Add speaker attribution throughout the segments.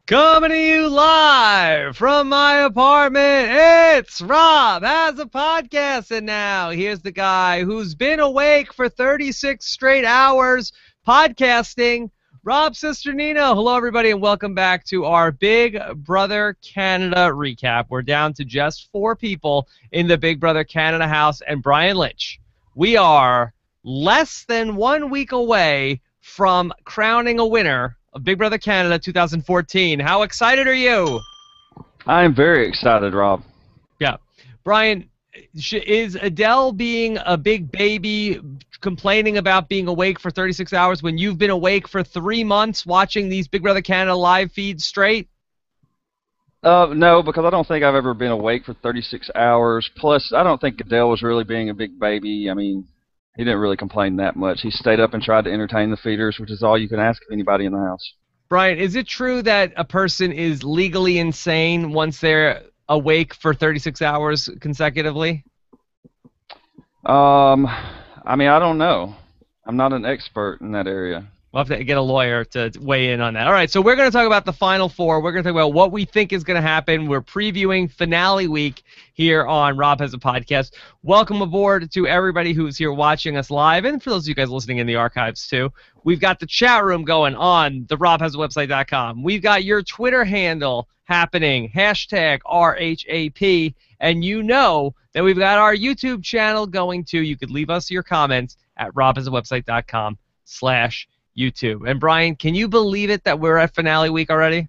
Speaker 1: Coming to you live from my apartment, it's Rob has a podcast, and now here's the guy who's been awake for 36 straight hours podcasting, Rob Cesternino. Hello, everybody, and welcome back to our Big Brother Canada recap. We're down to just 4 people in the Big Brother Canada house and Brian Lynch. We are less than 1 week away from crowning a winner of Big Brother Canada 2014. How excited are you?
Speaker 2: I am very excited, Rob.
Speaker 1: Yeah. Brian, is Adele being a big baby complaining about being awake for 36 hours when you've been awake for 3 months watching these Big Brother Canada live feeds straight?
Speaker 2: No, because I don't think I've ever been awake for 36 hours. Plus, I don't think Adele was really being a big baby. I mean, he didn't really complain that much. He stayed up and tried to entertain the feeders, which is all you can ask of anybody in the house.
Speaker 1: Brian, is it true that a person is legally insane once they're awake for 36 hours consecutively?
Speaker 2: I mean, I don't know. I'm not an expert in that area.
Speaker 1: We'll have to get a lawyer to weigh in on that. All right, so we're going to talk about the Final Four. We're going to talk about what we think is going to happen. We're previewing finale week here on Rob Has a Podcast. Welcome aboard to everybody who's here watching us live, and for those of you guys listening in the archives too. We've got the chat room going on the robhasawebsite.com. We've got your Twitter handle happening, hashtag RHAP, and you know that we've got our YouTube channel going too. You could leave us your comments at robhasawebsite.com/YouTube. And Brian, can you believe it that we're at finale week already?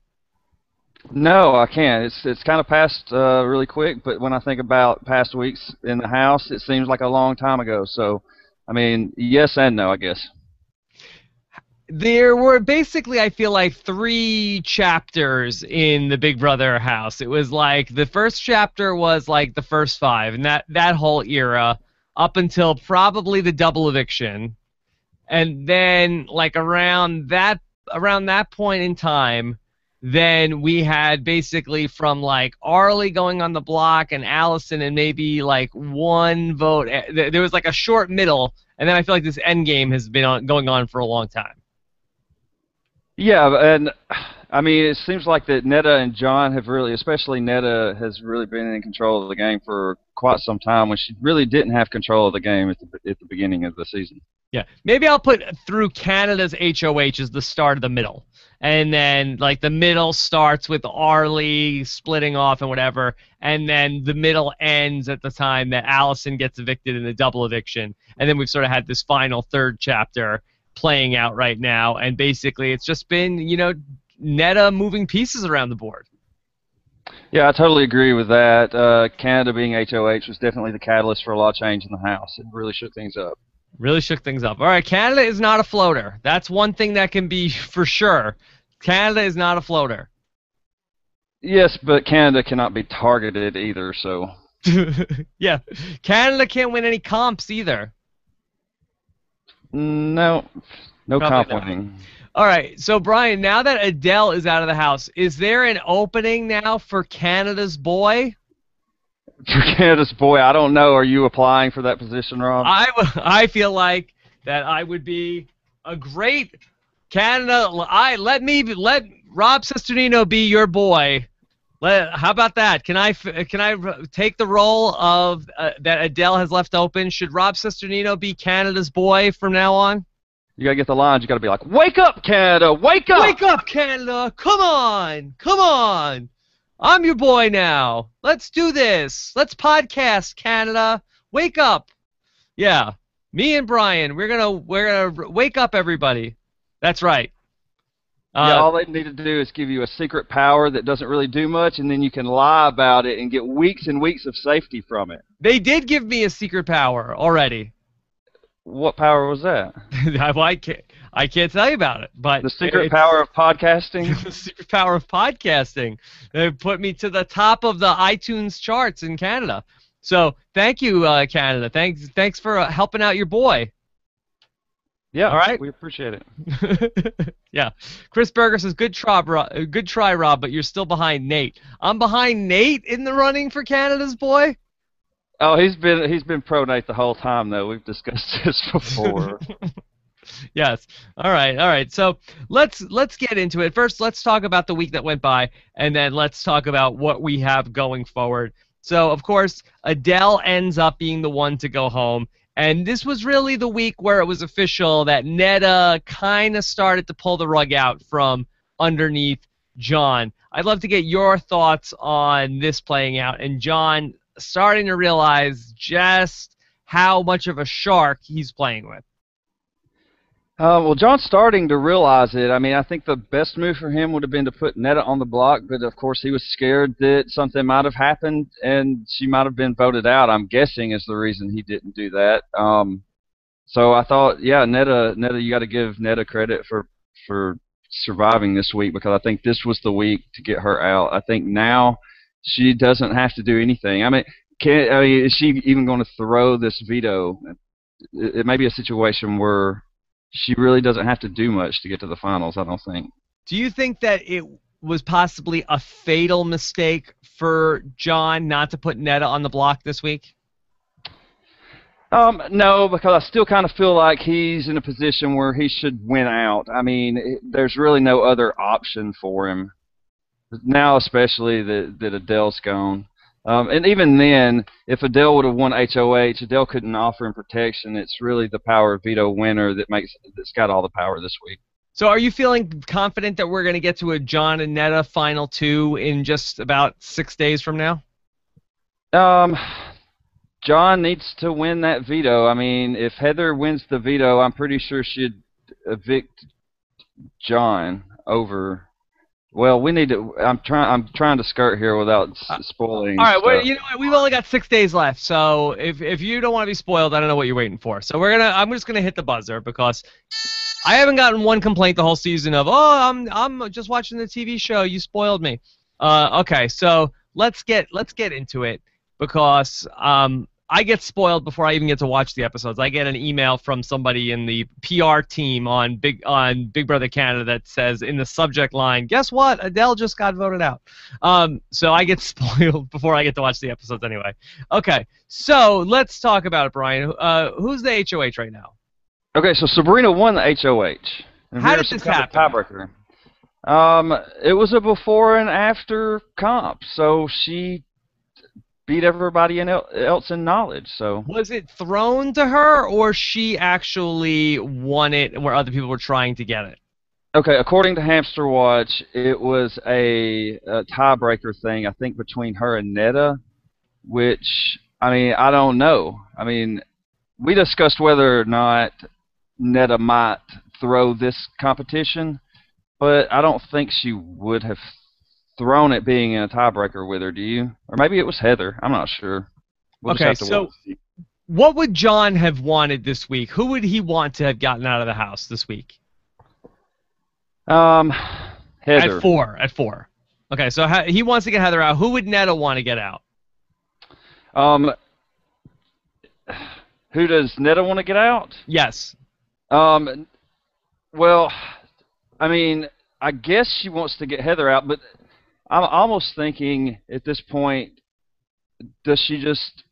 Speaker 2: No, I can't. It's kind of passed really quick, but when I think about past weeks in the house, it seems like a long time ago. So, I mean, yes and no, I guess.
Speaker 1: There were basically, I feel like, 3 chapters in the Big Brother house. It was like the first chapter was like the first 5, and that whole era up until probably the double eviction. And then, like, around that point in time, then we had basically from, like, Arlie going on the block and Allison and maybe, like, 1 vote. There was, like, a short middle, and then I feel like this endgame has been going on for a long time.
Speaker 2: Yeah, and I mean, it seems like that Neda and Jon have really, especially Neda, has really been in control of the game for quite some time when she really didn't have control of the game at the beginning of the season.
Speaker 1: Yeah, maybe I'll put through Canada's HOH as the start of the middle. And then, like, the middle starts with Arlie splitting off and whatever, and then the middle ends at the time that Allison gets evicted in the double eviction. And then we've sort of had this final third chapter playing out right now, and basically it's just been, you know, Neda moving pieces around the board.
Speaker 2: Yeah, I totally agree with that. Canada being HOH was definitely the catalyst for a lot of change in the house. It really shook things up.
Speaker 1: Really shook things up. All right, Canada is not a floater. That's one thing that can be for sure. Canada is not a floater.
Speaker 2: Yes, but Canada cannot be targeted either, so.
Speaker 1: Yeah, Canada can't win any comps either.
Speaker 2: No comp winning.
Speaker 1: All right, so Brian, now that Adele is out of the house, is there an opening now for Canada's boy?
Speaker 2: For Canada's boy, I don't know. Are you applying for that position, Rob?
Speaker 1: I feel like that I would be a great Canada. Let Rob Cesternino be your boy. How about that? Can I take the role of that Adele has left open? Should Rob Cesternino be Canada's boy from now on?
Speaker 2: You gotta get the lines. You gotta be like, "Wake up, Canada! Wake up!
Speaker 1: Wake up, Canada! Come on! Come on! I'm your boy now. Let's do this. Let's podcast, Canada. Wake up!" Yeah, me and Brian, we're gonna wake up everybody. That's right.
Speaker 2: Yeah, all they need to do is give you a secret power that doesn't really do much, and then you can lie about it and get weeks and weeks of safety from it.
Speaker 1: They did give me a secret power already.
Speaker 2: What power was that?
Speaker 1: I can't tell you about it, but
Speaker 2: the secret power of podcasting.
Speaker 1: The secret power of podcasting. They put me to the top of the iTunes charts in Canada. So thank you, Canada. Thanks for helping out your boy.
Speaker 2: Yeah,
Speaker 1: all right.
Speaker 2: We appreciate it.
Speaker 1: Yeah. Chris Berger says, good try, Rob, but you're still behind Nate. I'm behind Nate in the running for Canada's boy?
Speaker 2: Oh, he's been pro Nate the whole time, though. We've discussed this before.
Speaker 1: Yes. All right. All right. So let's get into it. First, let's talk about the week that went by, and then let's talk about what we have going forward. So, of course, Adele ends up being the one to go home, and this was really the week where it was official that Neda kind of started to pull the rug out from underneath Jon. I'd love to get your thoughts on this playing out, and Jon starting to realize just how much of a shark he's playing with.
Speaker 2: Well, John's starting to realize it. I mean, I think the best move for him would have been to put Netta on the block, but of course he was scared that something might have happened and she might have been voted out. I'm guessing is the reason he didn't do that. So I thought, yeah, Netta, you got to give Netta credit for surviving this week because I think this was the week to get her out. I think now she doesn't have to do anything. I mean, is she even going to throw this veto? It may be a situation where she really doesn't have to do much to get to the finals, I don't think.
Speaker 1: Do you think that it was possibly a fatal mistake for Jon not to put Neda on the block this week?
Speaker 2: No, because I still kind of feel like he's in a position where he should win out. I mean, there's really no other option for him. Now especially that Adele's gone. And even then, if Adele would have won HOH, Adele couldn't offer him protection. It's really the power of veto winner that's got all the power this week.
Speaker 1: So are you feeling confident that we're going to get to a Jon and Neda final two in just about 6 days from now?
Speaker 2: Jon needs to win that veto. I mean, if Heather wins the veto, I'm pretty sure she'd evict Jon over. Well, we need to. I'm trying to skirt here without spoiling.
Speaker 1: All right. Well, you know what? We've only got 6 days left, so if you don't want to be spoiled, I don't know what you're waiting for. So I'm just gonna hit the buzzer because I haven't gotten one complaint the whole season of I'm just watching the TV show. You spoiled me. Okay. So let's get into it because I get spoiled before I even get to watch the episodes. I get an email from somebody in the PR team on Big Brother Canada that says in the subject line, "Guess what? Adele just got voted out." So I get spoiled before I get to watch the episodes anyway. Okay, so let's talk about it, Brian. Who's the HOH right now?
Speaker 2: Okay, so Sabrina won the HOH.
Speaker 1: How did this happen?
Speaker 2: Tiebreaker. It was a before and after comp, so she beat everybody else in knowledge. So
Speaker 1: was it thrown to her, or she actually won it where other people were trying to get it?
Speaker 2: Okay, according to Hamster Watch, it was a tiebreaker thing, I think, between her and Neda, which, I mean, I don't know. I mean, we discussed whether or not Neda might throw this competition, but I don't think she would have thrown it being in a tiebreaker with her, do you? Or maybe it was Heather. I'm not sure.
Speaker 1: Okay, so what would Jon have wanted this week? Who would he want to have gotten out of the house this week?
Speaker 2: Heather.
Speaker 1: At four. Okay, so he wants to get Heather out. Who would Neda want to get out?
Speaker 2: Who does Neda want to get out?
Speaker 1: Yes.
Speaker 2: Well, I mean, I guess she wants to get Heather out, but I'm almost thinking at this point, does she just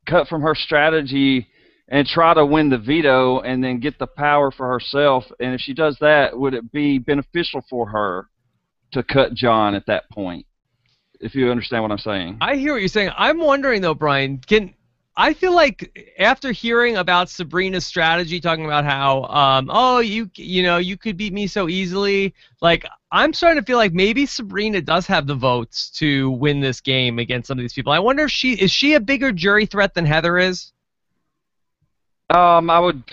Speaker 2: cut from her strategy and try to win the veto and then get the power for herself? And if she does that, would it be beneficial for her to cut Jon at that point? If you understand what I'm saying.
Speaker 1: I hear what you're saying. I'm wondering though, Brian, I feel like after hearing about Sabrina's strategy, talking about how, you could beat me so easily, like, I'm starting to feel like maybe Sabrina does have the votes to win this game against some of these people. I wonder if is she a bigger jury threat than Heather is?
Speaker 2: I mean,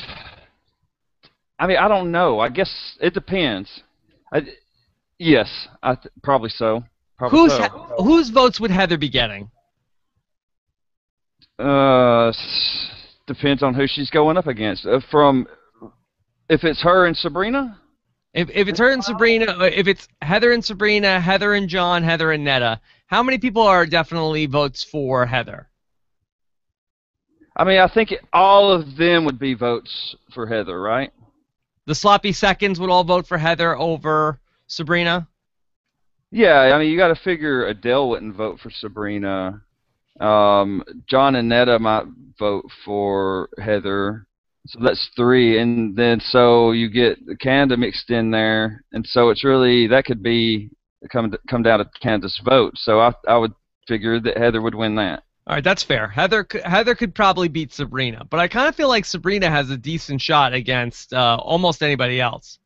Speaker 2: I don't know. I guess it depends. Yes, probably so.
Speaker 1: Whose votes would Heather be getting?
Speaker 2: Depends on who she's going up against. If it's her and Sabrina?
Speaker 1: If it's her and Sabrina, if it's Heather and Sabrina, Heather and Jon, Heather and Neda, how many people are definitely votes for Heather?
Speaker 2: I mean, I think all of them would be votes for Heather, right?
Speaker 1: The sloppy seconds would all vote for Heather over Sabrina?
Speaker 2: Yeah, I mean, you got to figure Adele wouldn't vote for Sabrina. Jon and Neda might vote for Heather. So that's 3, and then so you get Canada mixed in there, and so it's really that could be come down to Canada's vote. So I would figure that Heather would win that.
Speaker 1: All right, that's fair. Heather could probably beat Sabrina, but I kind of feel like Sabrina has a decent shot against almost anybody else.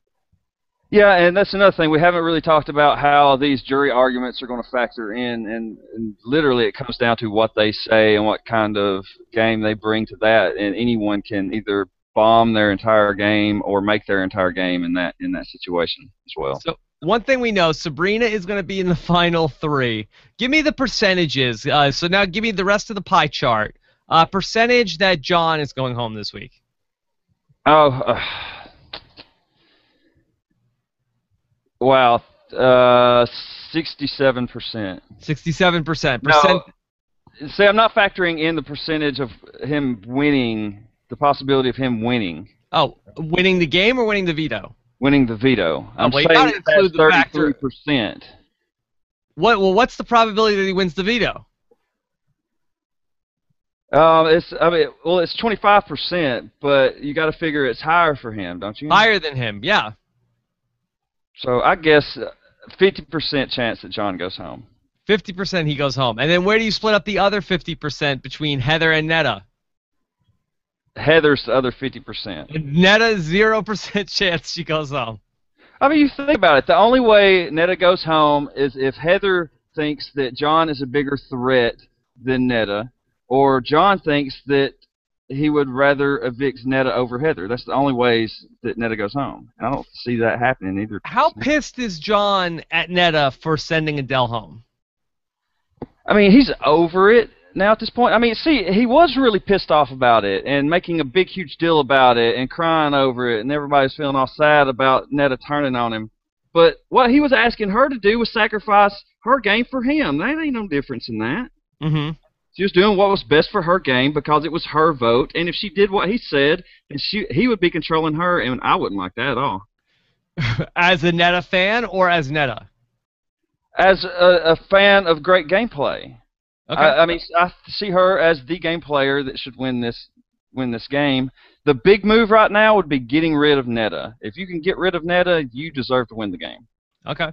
Speaker 2: Yeah, and that's another thing. We haven't really talked about how these jury arguments are going to factor in, and literally it comes down to what they say and what kind of game they bring to that, and anyone can either bomb their entire game or make their entire game in that situation as well.
Speaker 1: So one thing we know, Sabrina is going to be in the final 3. Give me the percentages. So now give me the rest of the pie chart. Percentage that Jon is going home this week.
Speaker 2: Oh, wow, 67%.
Speaker 1: 67%.
Speaker 2: See, I'm not factoring in the percentage of him winning, the possibility of him winning.
Speaker 1: Oh, winning the game or winning the veto?
Speaker 2: Winning the veto. I'm
Speaker 1: well,
Speaker 2: saying
Speaker 1: you include the
Speaker 2: 33%.
Speaker 1: What's the probability that he wins the veto?
Speaker 2: It's 25%, but you got to figure it's higher for him, don't you?
Speaker 1: Higher than him, yeah.
Speaker 2: So I guess 50% chance that Jon goes home.
Speaker 1: 50% he goes home. And then where do you split up the other 50% between Heather and Neda?
Speaker 2: Heather's the other 50%.
Speaker 1: And Neda, 0% chance she goes home.
Speaker 2: I mean, you think about it. The only way Neda goes home is if Heather thinks that Jon is a bigger threat than Neda, or Jon thinks that he would rather evict Neda over Heather. That's the only ways that Neda goes home. And I don't see that happening either.
Speaker 1: How pissed is Jon at Neda for sending Adele home?
Speaker 2: I mean, he's over it now at this point. I mean, see, he was really pissed off about it and making a big, huge deal about it and crying over it, and everybody's feeling all sad about Neda turning on him. But what he was asking her to do was sacrifice her game for him. There ain't no difference in that.
Speaker 1: Mm-hmm.
Speaker 2: She was doing what was best for her game because it was her vote, and if she did what he said, then he would be controlling her, and I wouldn't like that at all.
Speaker 1: As a Neda fan or as Neda?
Speaker 2: As a fan of great gameplay.
Speaker 1: Okay.
Speaker 2: I mean, I see her as the game player that should win this game. The big move right now would be getting rid of Neda. If you can get rid of Neda, you deserve to win the game.
Speaker 1: Okay.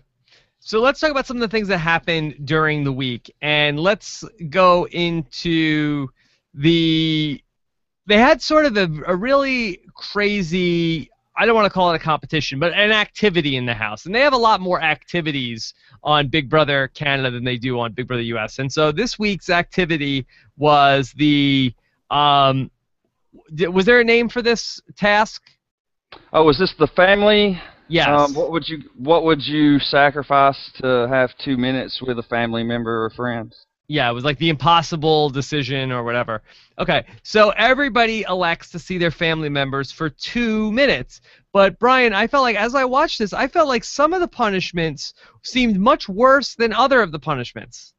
Speaker 1: So let's talk about some of the things that happened during the week, and let's go into they had sort of a really crazy, I don't want to call it a competition, but an activity in the house. And they have a lot more activities on Big Brother Canada than they do on Big Brother US. And so this week's activity was was there a name for this task?
Speaker 2: Oh, was this the family?
Speaker 1: Yes.
Speaker 2: What would you sacrifice to have 2 minutes with a family member or friend?
Speaker 1: Yeah, it was like the impossible decision or whatever. Okay, so everybody elects to see their family members for 2 minutes. But Brian, I felt like as I watched this, I felt like some of the punishments seemed much worse than other of the punishments.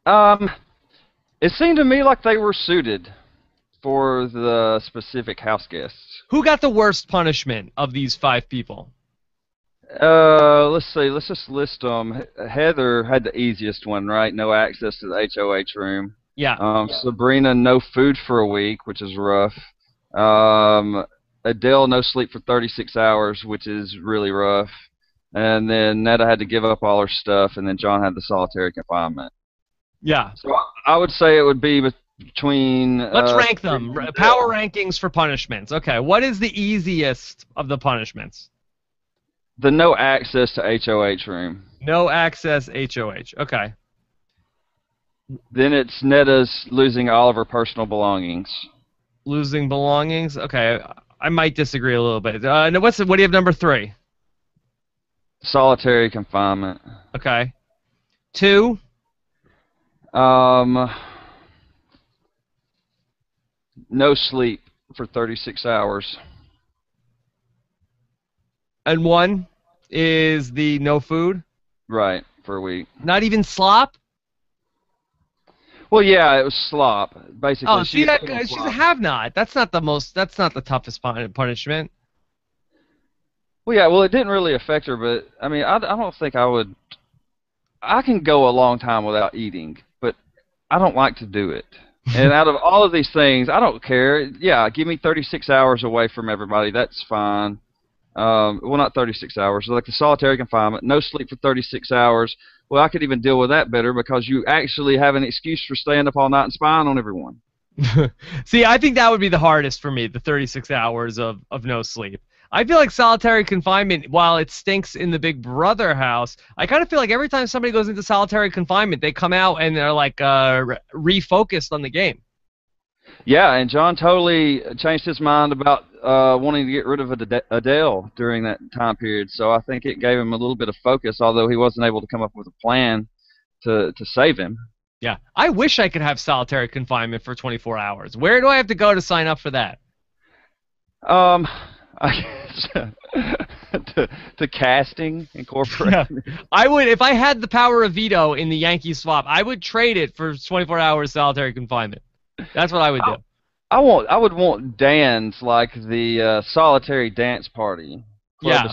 Speaker 2: It seemed to me like they were suited for the specific house guests.
Speaker 1: Who got the worst punishment of these 5 people?
Speaker 2: Let's see. Let's just list them. Heather had the easiest one, right? No access to the HOH room.
Speaker 1: Yeah.
Speaker 2: Sabrina, no food for a week, which is rough. Adele, no sleep for 36 hours, which is really rough. And then Neda had to give up all her stuff, and then Jon had the solitary confinement.
Speaker 1: Yeah.
Speaker 2: So I would say it would be between...
Speaker 1: Let's rank them. Power rankings for punishments. Okay, what is the easiest of the punishments?
Speaker 2: The no access to HOH room.
Speaker 1: No access HOH. Okay.
Speaker 2: Then it's Neda's losing all of her personal belongings.
Speaker 1: Losing belongings? Okay, I might disagree a little bit. What do you have number 3?
Speaker 2: Solitary confinement.
Speaker 1: Okay. 2?
Speaker 2: No sleep for 36 hours.
Speaker 1: And 1 is the no food?
Speaker 2: Right, for a week.
Speaker 1: Not even slop?
Speaker 2: Well, yeah, it was slop, basically.
Speaker 1: Oh, see, she's a have-not. That's not the toughest punishment.
Speaker 2: Well, yeah, well, it didn't really affect her, but, I mean, I don't think I would... I can go a long time without eating, but I don't like to do it. And out of all of these things, I don't care. Yeah, give me 36 hours away from everybody. That's fine. Well, not 36 hours. Like the solitary confinement, no sleep for 36 hours. Well, I could even deal with that better because you actually have an excuse for staying up all night and spying on everyone.
Speaker 1: See, I think that would be the hardest for me, the 36 hours of no sleep. I feel like solitary confinement, while it stinks in the Big Brother house, I kind of feel like every time somebody goes into solitary confinement, they come out and they're like refocused on the game.
Speaker 2: Yeah, and John totally changed his mind about wanting to get rid of Adele during that time period. So I think it gave him a little bit of focus, although he wasn't able to come up with a plan to save him.
Speaker 1: Yeah, I wish I could have solitary confinement for 24 hours. Where do I have to go to sign up for that?
Speaker 2: Um, I guess to Casting Incorporated.
Speaker 1: Yeah. I would, if I had the power of veto in the Yankee swap, I would trade it for 24 hours solitary confinement. That's what I would do.
Speaker 2: I would want dance like the solitary dance party.
Speaker 1: Yeah.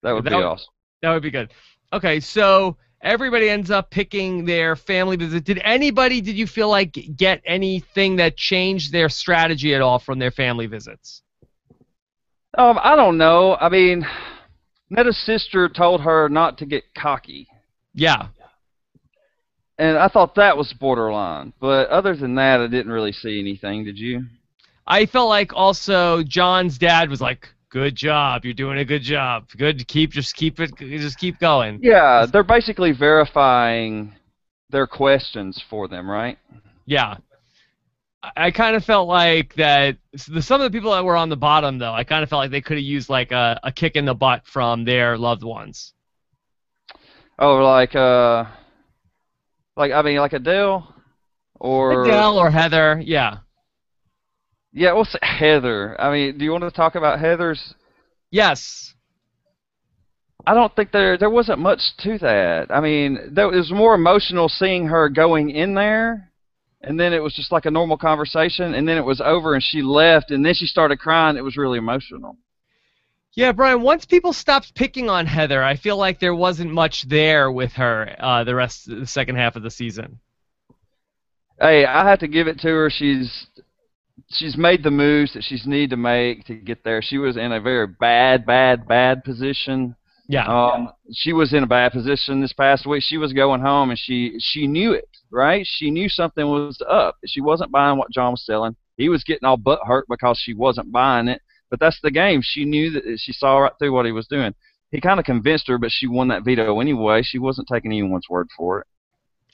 Speaker 2: That would be awesome.
Speaker 1: That would be good. Okay, so everybody ends up picking their family visit. Did you feel like, get anything that changed their strategy at all from their family visits?
Speaker 2: I don't know. I mean, Neda's sister told her not to get cocky.
Speaker 1: Yeah.
Speaker 2: And I thought that was borderline. But other than that, I didn't really see anything. Did you?
Speaker 1: I felt like also John's dad was like, "Good job. You're doing a good job. Good to just keep going."
Speaker 2: Yeah, they're basically verifying their questions for them, right?
Speaker 1: Yeah. I kind of felt like that some of the people that were on the bottom, though, I kind of felt like they could have used like a kick in the butt from their loved ones.
Speaker 2: Oh, like Adele
Speaker 1: or Heather, yeah.
Speaker 2: Yeah, we'll say Heather. I mean, do you want to talk about Heather's?
Speaker 1: Yes.
Speaker 2: I don't think there wasn't much to that. I mean, it was more emotional seeing her going in there, and then it was just like a normal conversation, and then it was over, and she left, and then she started crying. It was really emotional.
Speaker 1: Yeah, Brian, once people stopped picking on Heather, I feel like there wasn't much there with her the second half of the season.
Speaker 2: Hey, I have to give it to her. She's made the moves that she's needed to make to get there. She was in a very bad position.
Speaker 1: Yeah.
Speaker 2: She was in a bad position this past week. She was going home, and she knew it, right? She knew something was up. She wasn't buying what Jon was selling. He was getting all butt hurt because she wasn't buying it. But that's the game. She knew that she saw right through what he was doing. He kind of convinced her, but she won that veto anyway. She wasn't taking anyone's word for it.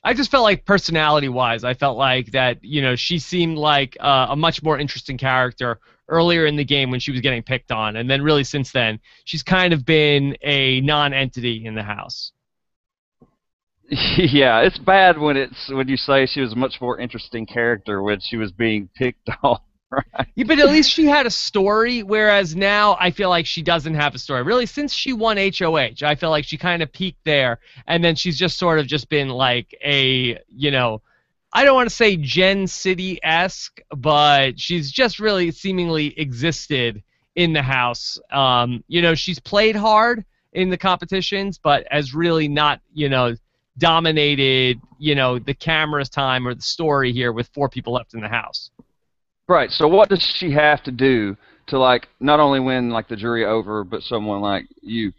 Speaker 1: I just felt like personality-wise, I felt like that, she seemed like a much more interesting character earlier in the game when she was getting picked on. And then really since then, she's kind of been a non-entity in the house.
Speaker 2: Yeah, it's bad when you say she was a much more interesting character when she was being picked on. Right.
Speaker 1: Yeah, but at least she had a story, whereas now I feel like she doesn't have a story. Really, since she won HOH, I feel like she kind of peaked there, and then she's just sort of just been like a, I don't want to say Gen City-esque, but she's just really seemingly existed in the house. She's played hard in the competitions, but has really not, dominated, the camera's time or the story here with 4 people left in the house.
Speaker 2: Right. So what does she have to do to not only win the jury over, but someone like you?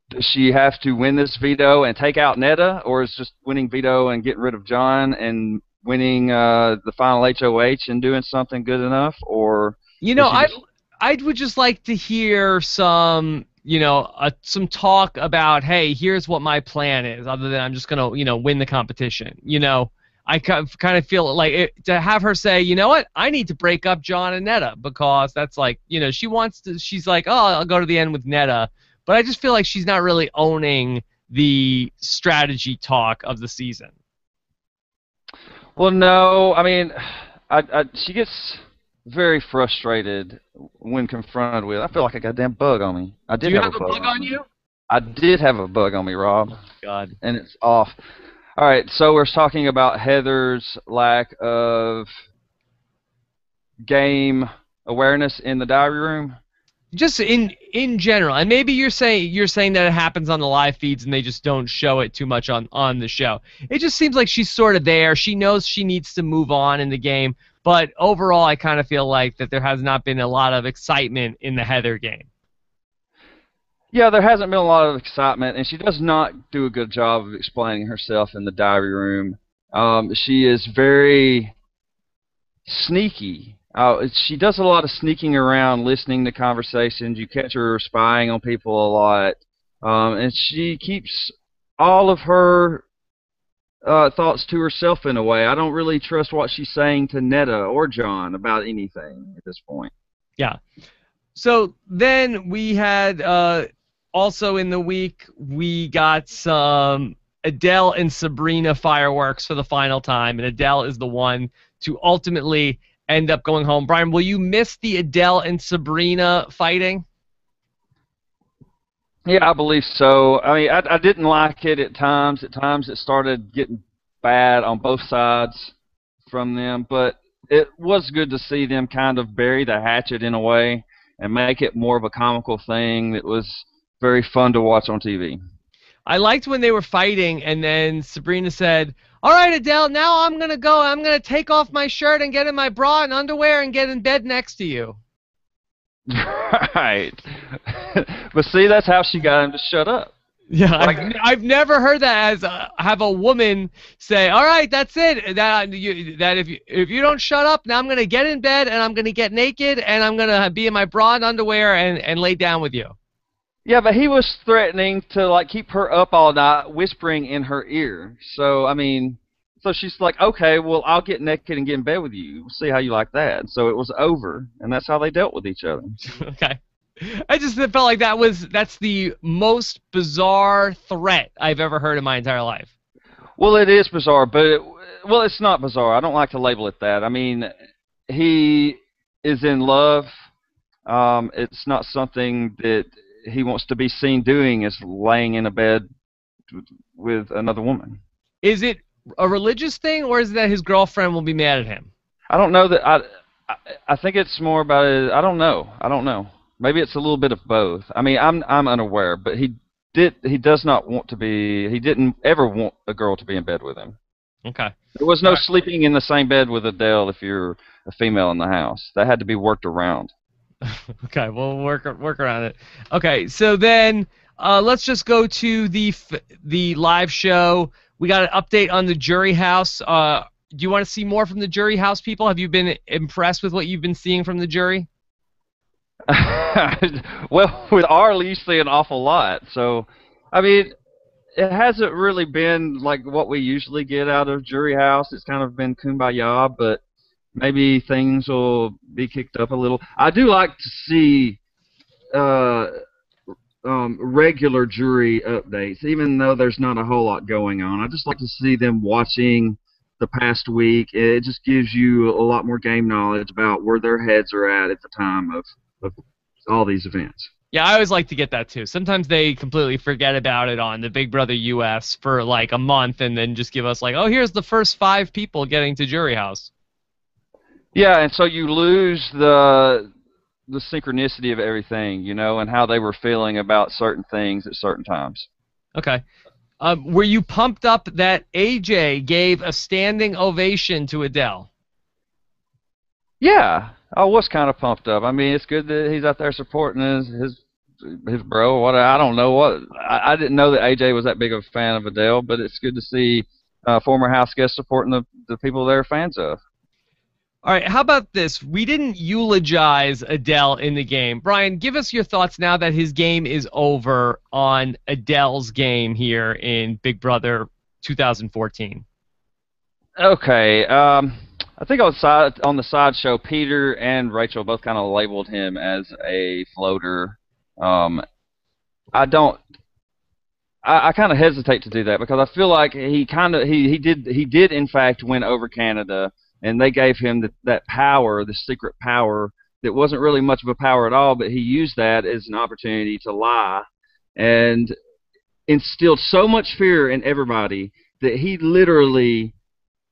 Speaker 2: Does she have to win this veto and take out Neda, or is just winning veto and getting rid of Jon and winning the final HOH and doing something good enough? Or
Speaker 1: I would just like to hear some talk about, hey, here's what my plan is, other than I'm just gonna win the competition. I kind of feel like to have her say, you know what, I need to break up Jon and Neda, because that's she wants to, she's like, oh, I'll go to the end with Neda. But I just feel like she's not really owning the strategy talk of the season.
Speaker 2: Well, no, I mean, she gets very frustrated when confronted with, I feel like I got a damn bug on me.
Speaker 1: Do you have a bug on you?
Speaker 2: I did have a bug on me, Rob.
Speaker 1: Oh, God.
Speaker 2: And it's off. All right, so we're talking about Heather's lack of game awareness in the diary room.
Speaker 1: Just in general, and maybe you're saying that it happens on the live feeds and they just don't show it too much on the show. It just seems like she's sort of there. She knows she needs to move on in the game, but overall, I kind of feel like that there has not been a lot of excitement in the Heather game.
Speaker 2: Yeah, there hasn't been a lot of excitement, and she does not do a good job of explaining herself in the diary room. She is very sneaky. She does a lot of sneaking around, listening to conversations. You catch her spying on people a lot, and she keeps all of her thoughts to herself in a way. I don't really trust what she's saying to Neda or Jon about anything at this point.
Speaker 1: Yeah. So then we had also in the week we got some Adele and Sabrina fireworks for the final time, and Adele is the one to ultimately end up going home. Brian, will you miss the Adele and Sabrina fighting?
Speaker 2: Yeah, I believe so. I mean, I didn't like it at times. At times it started getting bad on both sides from them, but it was good to see them kind of bury the hatchet in a way and make it more of a comical thing that was very fun to watch on TV.
Speaker 1: I liked when they were fighting, and then Sabrina said, "All right, Adele, now I'm going to go. I'm going to take off my shirt and get in my bra and underwear and get in bed next to you."
Speaker 2: Right. But see, that's how she got him to shut up.
Speaker 1: Yeah,
Speaker 2: Like,
Speaker 1: I've never heard that as have a woman say, "All right, that's it. That if you don't shut up, now I'm going to get in bed and I'm going to get naked and I'm going to be in my bra and underwear and lay down with you."
Speaker 2: yeah, but he was threatening to like keep her up all night, whispering in her ear. So I mean, so she's like, okay, well, I'll get naked and get in bed with you. We'll see how you like that. So it was over, and that's how they dealt with each other.
Speaker 1: Okay. I just felt like that's the most bizarre threat I've ever heard in my entire life.
Speaker 2: Well, it is bizarre, but well, it's not bizarre. I don't like to label it that. I mean, he is in love. It's not something that he wants to be seen doing, is laying in a bed with another woman.
Speaker 1: Is it a religious thing, or is it that his girlfriend will be mad at him?
Speaker 2: I don't know that. I think it's more about it. I don't know. I don't know. Maybe it's a little bit of both. I mean, I'm unaware, but he does not want to be. He didn't ever want a girl to be in bed with him.
Speaker 1: Okay.
Speaker 2: There was no sleeping in the same bed with Adele if you're a female in the house. That had to be worked around.
Speaker 1: Okay, we'll work around it. Okay, so then let's just go to the live show. We got an update on the jury house. Do you want to see more from the jury house people? Have you been impressed with what you've been seeing from the jury?
Speaker 2: Well, with Arlie, you see an awful lot. So, I mean, it hasn't really been like what we usually get out of Jury House. It's kind of been kumbaya, but maybe things will be kicked up a little. I do like to see regular jury updates, even though there's not a whole lot going on. I just like to see them watching the past week. It just gives you a lot more game knowledge about where their heads are at the time of all these events.
Speaker 1: Yeah, I always like to get that too. Sometimes they completely forget about it on the Big Brother US for like a month and then just give us like, oh, here's the first 5 people getting to Jury House.
Speaker 2: Yeah, and so you lose the synchronicity of everything, you know, and how they were feeling about certain things at certain times.
Speaker 1: Okay. Were you pumped up that AJ gave a standing ovation to Adele?
Speaker 2: Yeah, I was kind of pumped up. I mean, it's good that he's out there supporting his bro. What I don't know what I didn't know that AJ was that big of a fan of Adele, but it's good to see former house guests supporting the people they're fans of.
Speaker 1: All right, how about this? We didn't eulogize Adele in the game. Brian, give us your thoughts now that his game is over on Adele's game here in Big Brother 2014.
Speaker 2: Okay, I think on the side show, Peter and Rachel both kind of labeled him as a floater. I kind of hesitate to do that because I feel like he did in fact win over Canada, and they gave him that power, the secret power that wasn't really much of a power at all, but he used that as an opportunity to lie and instilled so much fear in everybody that he literally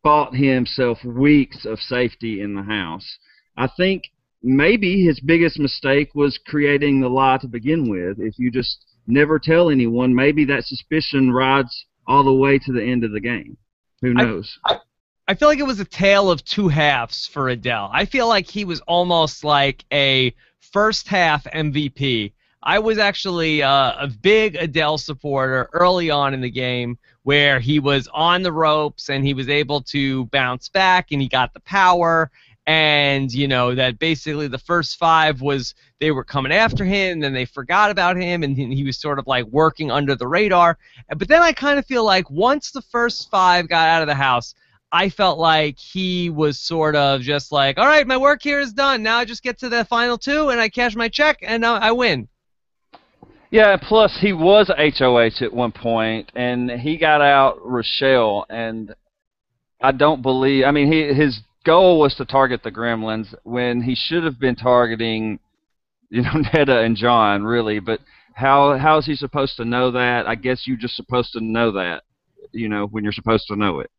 Speaker 2: bought himself weeks of safety in the house. I think maybe his biggest mistake was creating the lie to begin with. If you just never tell anyone, maybe that suspicion rides all the way to the end of the game. Who knows?
Speaker 1: I feel like it was a tale of two halves for Adele. I feel like he was almost like a first half MVP. I was actually a big Adele supporter early on in the game, where he was on the ropes and he was able to bounce back and he got the power, and that basically the first 5 was they were coming after him and then they forgot about him and he was sort of like working under the radar. But then I kind of feel like once the first 5 got out of the house, I felt like he was sort of just like, all right, my work here is done. Now I just get to the final 2 and I cash my check and I win.
Speaker 2: Yeah, plus he was HOH at one point, and he got out Rochelle, and I don't believe. I mean, his goal was to target the Gremlins when he should have been targeting, Neda and Jon, really. But how is he supposed to know that? I guess you're just supposed to know that, when you're supposed to know it.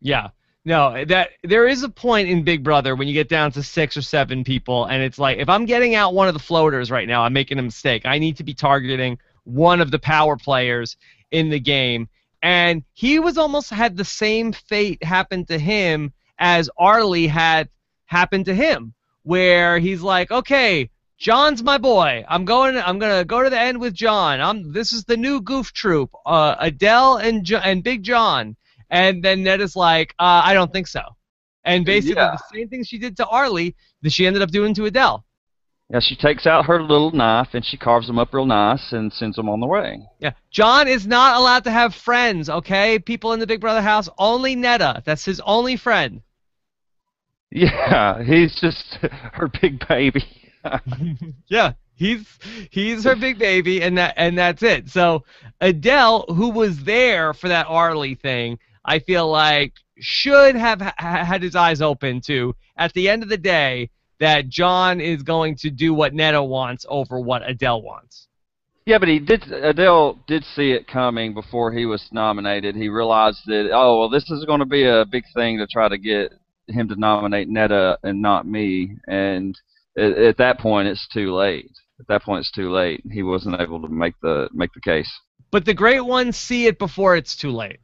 Speaker 1: Yeah. No, that there is a point in Big Brother when you get down to 6 or 7 people, and it's like, if I'm getting out one of the floaters right now, I'm making a mistake. I need to be targeting one of the power players in the game. And he was almost had the same fate happen to him as Arlie had happened to him, where he's like, okay, Jon's my boy. I'm gonna go to the end with Jon. This is the new goof troop, Adele and Big Jon. And then Neda's like, I don't think so. And basically the same thing she did to Arlie that she ended up doing to Adele.
Speaker 2: Yeah, she takes out her little knife and she carves them up real nice and sends them on their way.
Speaker 1: Yeah, Jon is not allowed to have friends, okay? People in the Big Brother house, only Neda. That's his only friend.
Speaker 2: Yeah, he's just her big baby.
Speaker 1: Yeah, he's her big baby, and that's it. So Adele, who was there for that Arlie thing, I feel like should have had his eyes open to, at the end of the day, that Jon is going to do what Neda wants over what Adele wants.
Speaker 2: Yeah, but Adele did see it coming before he was nominated. He realized that, oh, well, this is going to be a big thing to try to get him to nominate Neda and not me. And at that point, it's too late. At that point, it's too late. He wasn't able to make the case.
Speaker 1: But the great ones see it before it's too late.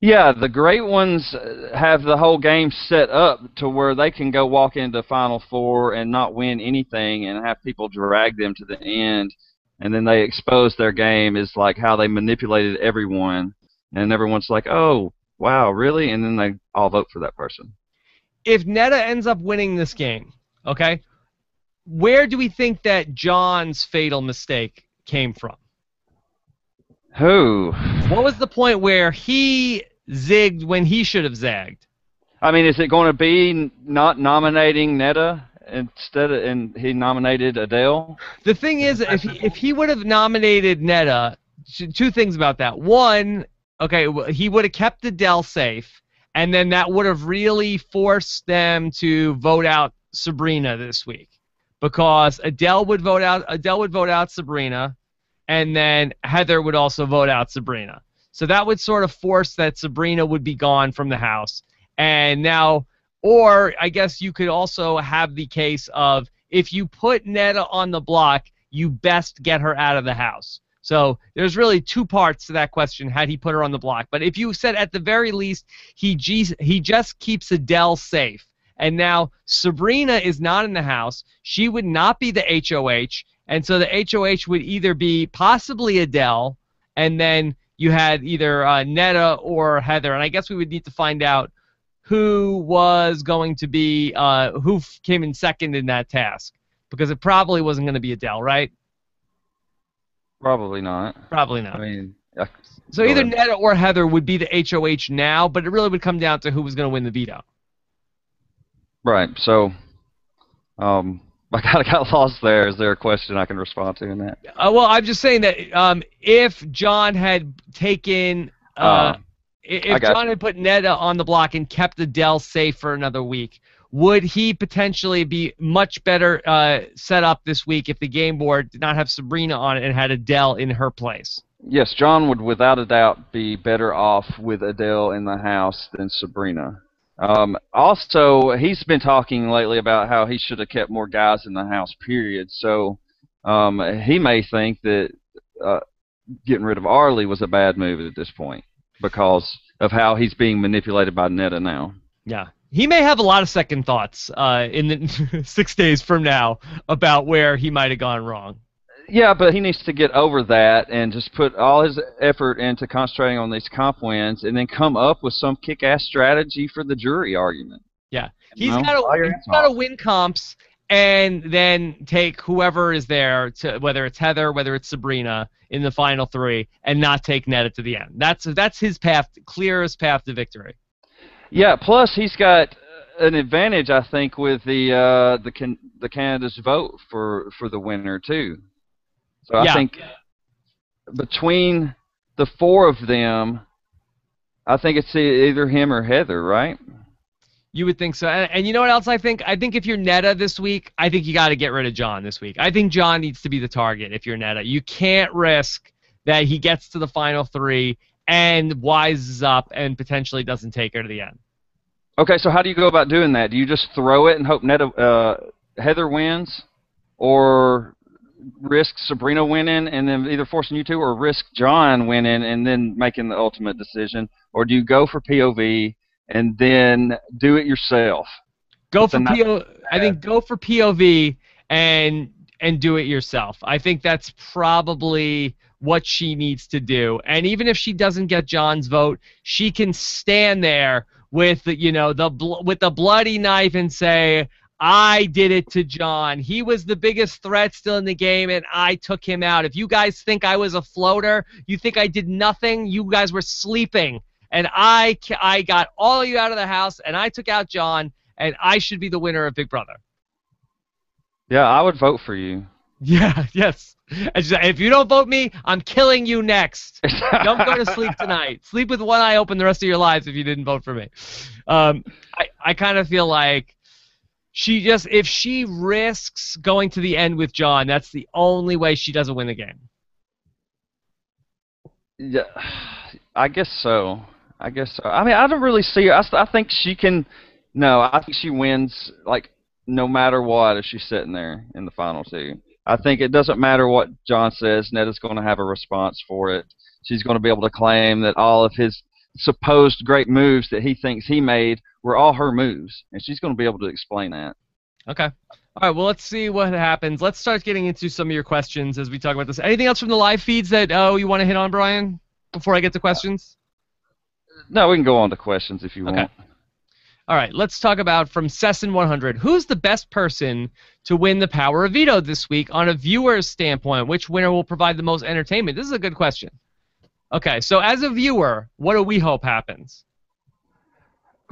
Speaker 2: Yeah, the great ones have the whole game set up to where they can go walk into Final Four and not win anything and have people drag them to the end, and then they expose their game as like how they manipulated everyone, and everyone's like, oh, wow, really? And then they all vote for that person.
Speaker 1: If Neda ends up winning this game, okay, where do we think that Jon's fatal mistake came from?
Speaker 2: Who?
Speaker 1: What was the point where he zigged when he should have zagged?
Speaker 2: I mean, is it going to be not nominating Neda and he nominated Adele?
Speaker 1: The thing is, if he would have nominated Neda, 2 things about that. One, okay, he would have kept Adele safe, and then that would have really forced them to vote out Sabrina this week, because Adele would vote out Sabrina, and then Heather would also vote out Sabrina. So that would sort of force that Sabrina would be gone from the house. And now, or I guess you could also have the case of, if you put Neda on the block, you best get her out of the house. So there's really 2 parts to that question, had he put her on the block. But if you said at the very least he just keeps Adele safe, and now Sabrina is not in the house, she would not be the HOH, and so the HOH would either be possibly Adele, and then you had either Neda or Heather. And I guess we would need to find out who was going to be, who came in second in that task, because it probably wasn't going to be Adele, right?
Speaker 2: Probably not.
Speaker 1: Probably not.
Speaker 2: I mean,
Speaker 1: so either Neda or Heather would be the HOH now, but it really would come down to who was going to win the veto.
Speaker 2: Right. So, I kind of got lost there. Is there a question I can respond to in that?
Speaker 1: Well, I'm just saying that if Jon had taken, if Jon had put Neda on the block and kept Adele safe for another week, would he potentially be much better set up this week if the game board did not have Sabrina on it and had Adele in her place?
Speaker 2: Yes, Jon would without a doubt be better off with Adele in the house than Sabrina. Also, he's been talking lately about how he should have kept more guys in the house, period. So he may think that uh, getting rid of Arlie was a bad move at this point because of how he's being manipulated by Neda now.
Speaker 1: Yeah. He may have a lot of second thoughts in the 6 days from now about where he might have gone wrong.
Speaker 2: Yeah, but he needs to get over that and just put all his effort into concentrating on these comp wins and then come up with some kick-ass strategy for the jury argument.
Speaker 1: Yeah.
Speaker 2: You
Speaker 1: He's
Speaker 2: know?
Speaker 1: got to win comps and then take whoever is there, to whether it's Heather, whether it's Sabrina, in the final 3, and not take Neda to the end. That's his path, clearest path to victory.
Speaker 2: Yeah, plus he's got an advantage, I think, with the Canada's vote for the winner too. So I think between the 4 of them, I think it's either him or Heather, right?
Speaker 1: You would think so. And you know what else I think? I think if you're Neda this week, I think you got to get rid of Jon this week. I think Jon needs to be the target if you're Neda. You can't risk that he gets to the final 3 and wises up and potentially doesn't take her to the end.
Speaker 2: Okay, so how do you go about doing that? Do you just throw it and hope Heather wins, or risk Sabrina winning and then either forcing you to, or risk Jon winning and then making the ultimate decision, or do you go for POV and then do it yourself?
Speaker 1: I think go for POV and do it yourself. I think that's probably what she needs to do. And even if she doesn't get Jon's vote, she can stand there with the bloody knife and say, I did it to Jon. He was the biggest threat still in the game, and I took him out. If you guys think I was a floater, you think I did nothing, you guys were sleeping. And I got all of you out of the house, and I took out Jon, and I should be the winner of Big Brother.
Speaker 2: Yeah, I would vote for you.
Speaker 1: Yeah, yes. If you don't vote me, I'm killing you next. Don't go to sleep tonight. Sleep with one eye open the rest of your lives if you didn't vote for me. I kind of feel like if she risks going to the end with Jon, that's the only way she doesn't win the game.
Speaker 2: Yeah, I guess so. I mean, I don't really see her. I think she can. No, I think she wins, like, no matter what if she's sitting there in the final 2. I think it doesn't matter what Jon says. Neda's going to have a response for it. She's going to be able to claim that all of his supposed great moves that he thinks he made were all her moves, and she's going to be able to explain that.
Speaker 1: Okay. All right, well, let's see what happens. Let's start getting into some of your questions as we talk about this. Anything else from the live feeds that you want to hit on, Brian, before I get to questions?
Speaker 2: No, we can go on to questions if you want.
Speaker 1: All right, let's talk about from Cesternino. Who's the best person to win the Power of Veto this week on a viewer's standpoint? Which winner will provide the most entertainment? This is a good question. Okay, so as a viewer, what do we hope happens?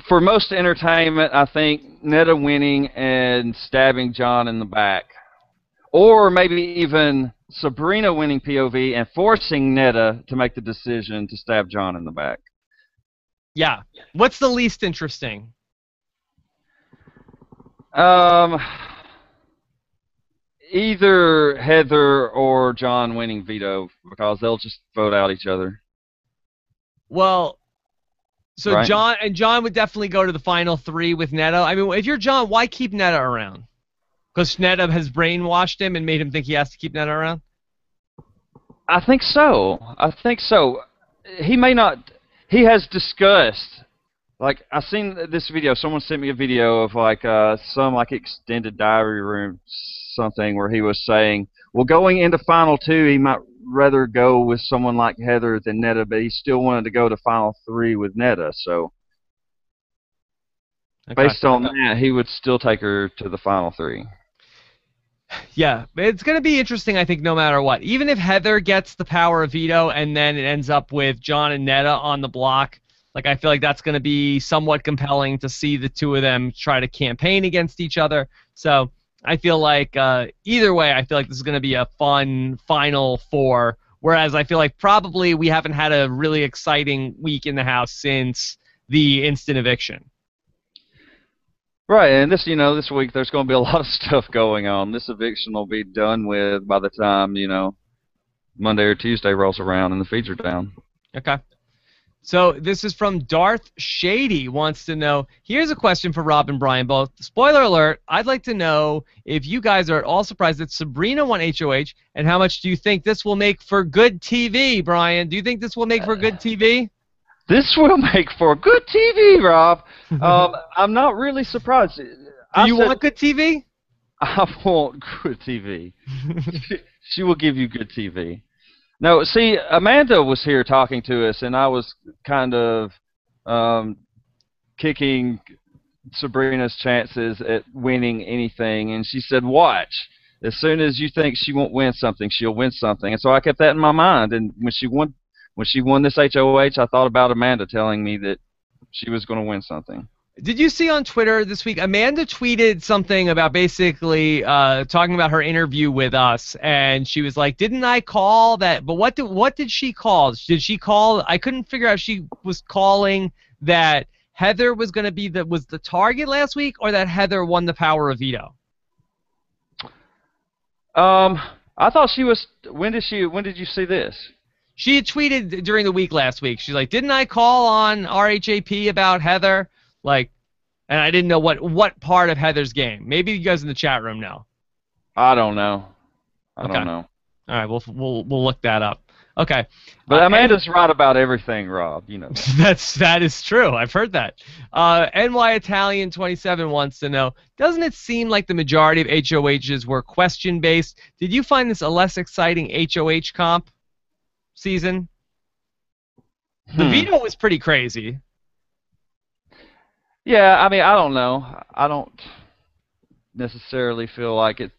Speaker 2: For most entertainment, I think Neda winning and stabbing Jon in the back. Or maybe even Sabrina winning POV and forcing Neda to make the decision to stab Jon in the back.
Speaker 1: Yeah. What's the least interesting?
Speaker 2: Either Heather or Jon winning veto, because they'll just vote out each other.
Speaker 1: Well, so
Speaker 2: right?
Speaker 1: Jon would definitely go to the final 3 with Neda. I mean, if you're Jon, why keep Neda around? Because Neda has brainwashed him and made him think he has to keep Neda around?
Speaker 2: I think so. He may not. He has discussed. Like, I've seen this video. Someone sent me a video of some extended diary room something where he was saying, well, going into final 2, he might rather go with someone like Heather than Neda, but he still wanted to go to final 3 with Neda. So based on that, he would still take her to the final 3.
Speaker 1: Yeah, it's going to be interesting, I think, no matter what. Even if Heather gets the power of veto and then it ends up with Jon and Neda on the block, like, I feel like that's going to be somewhat compelling to see the two of them try to campaign against each other. So I feel like either way, I feel like this is going to be a fun final 4, whereas I feel like probably we haven't had a really exciting week in the house since the instant eviction.
Speaker 2: Right, and this week there's going to be a lot of stuff going on. This eviction will be done with by the time, Monday or Tuesday rolls around and the feeds are down.
Speaker 1: Okay. So this is from Darth Shady wants to know, here's a question for Rob and Brian both. Spoiler alert, I'd like to know if you guys are at all surprised that Sabrina won HOH, and how much do you think this will make for good TV, Brian? Do you think this will make for good TV?
Speaker 2: This will make for good TV, Rob. I'm not really surprised.
Speaker 1: Do you want good TV?
Speaker 2: I want good TV. She will give you good TV. No, see, Amanda was here talking to us, and I was kind of kicking Sabrina's chances at winning anything, and she said, watch. As soon as you think she won't win something, she'll win something. And so I kept that in my mind, and when she won this HOH, I thought about Amanda telling me that she was going to win something.
Speaker 1: Did you see on Twitter this week, Amanda tweeted something about basically talking about her interview with us, and she was like, didn't I call that? But what did she call? Did she call? I couldn't figure out if she was calling that Heather was going to be the target last week, or that Heather won the power of veto.
Speaker 2: I thought she was. When did you see this?
Speaker 1: She had tweeted during the week last week. She's like, didn't I call on RHAP about Heather? Like, and I didn't know what part of Heather's game. Maybe you guys in the chat room know.
Speaker 2: I don't know. I don't know.
Speaker 1: All right, we'll look that up. Okay.
Speaker 2: But Amanda's right about everything, Rob. You know.
Speaker 1: that is true. I've heard that. NY Italian 27 wants to know, doesn't it seem like the majority of HOHs were question based? Did you find this a less exciting HOH comp season? The veto was pretty crazy.
Speaker 2: Yeah, I mean, I don't know. I don't necessarily feel like it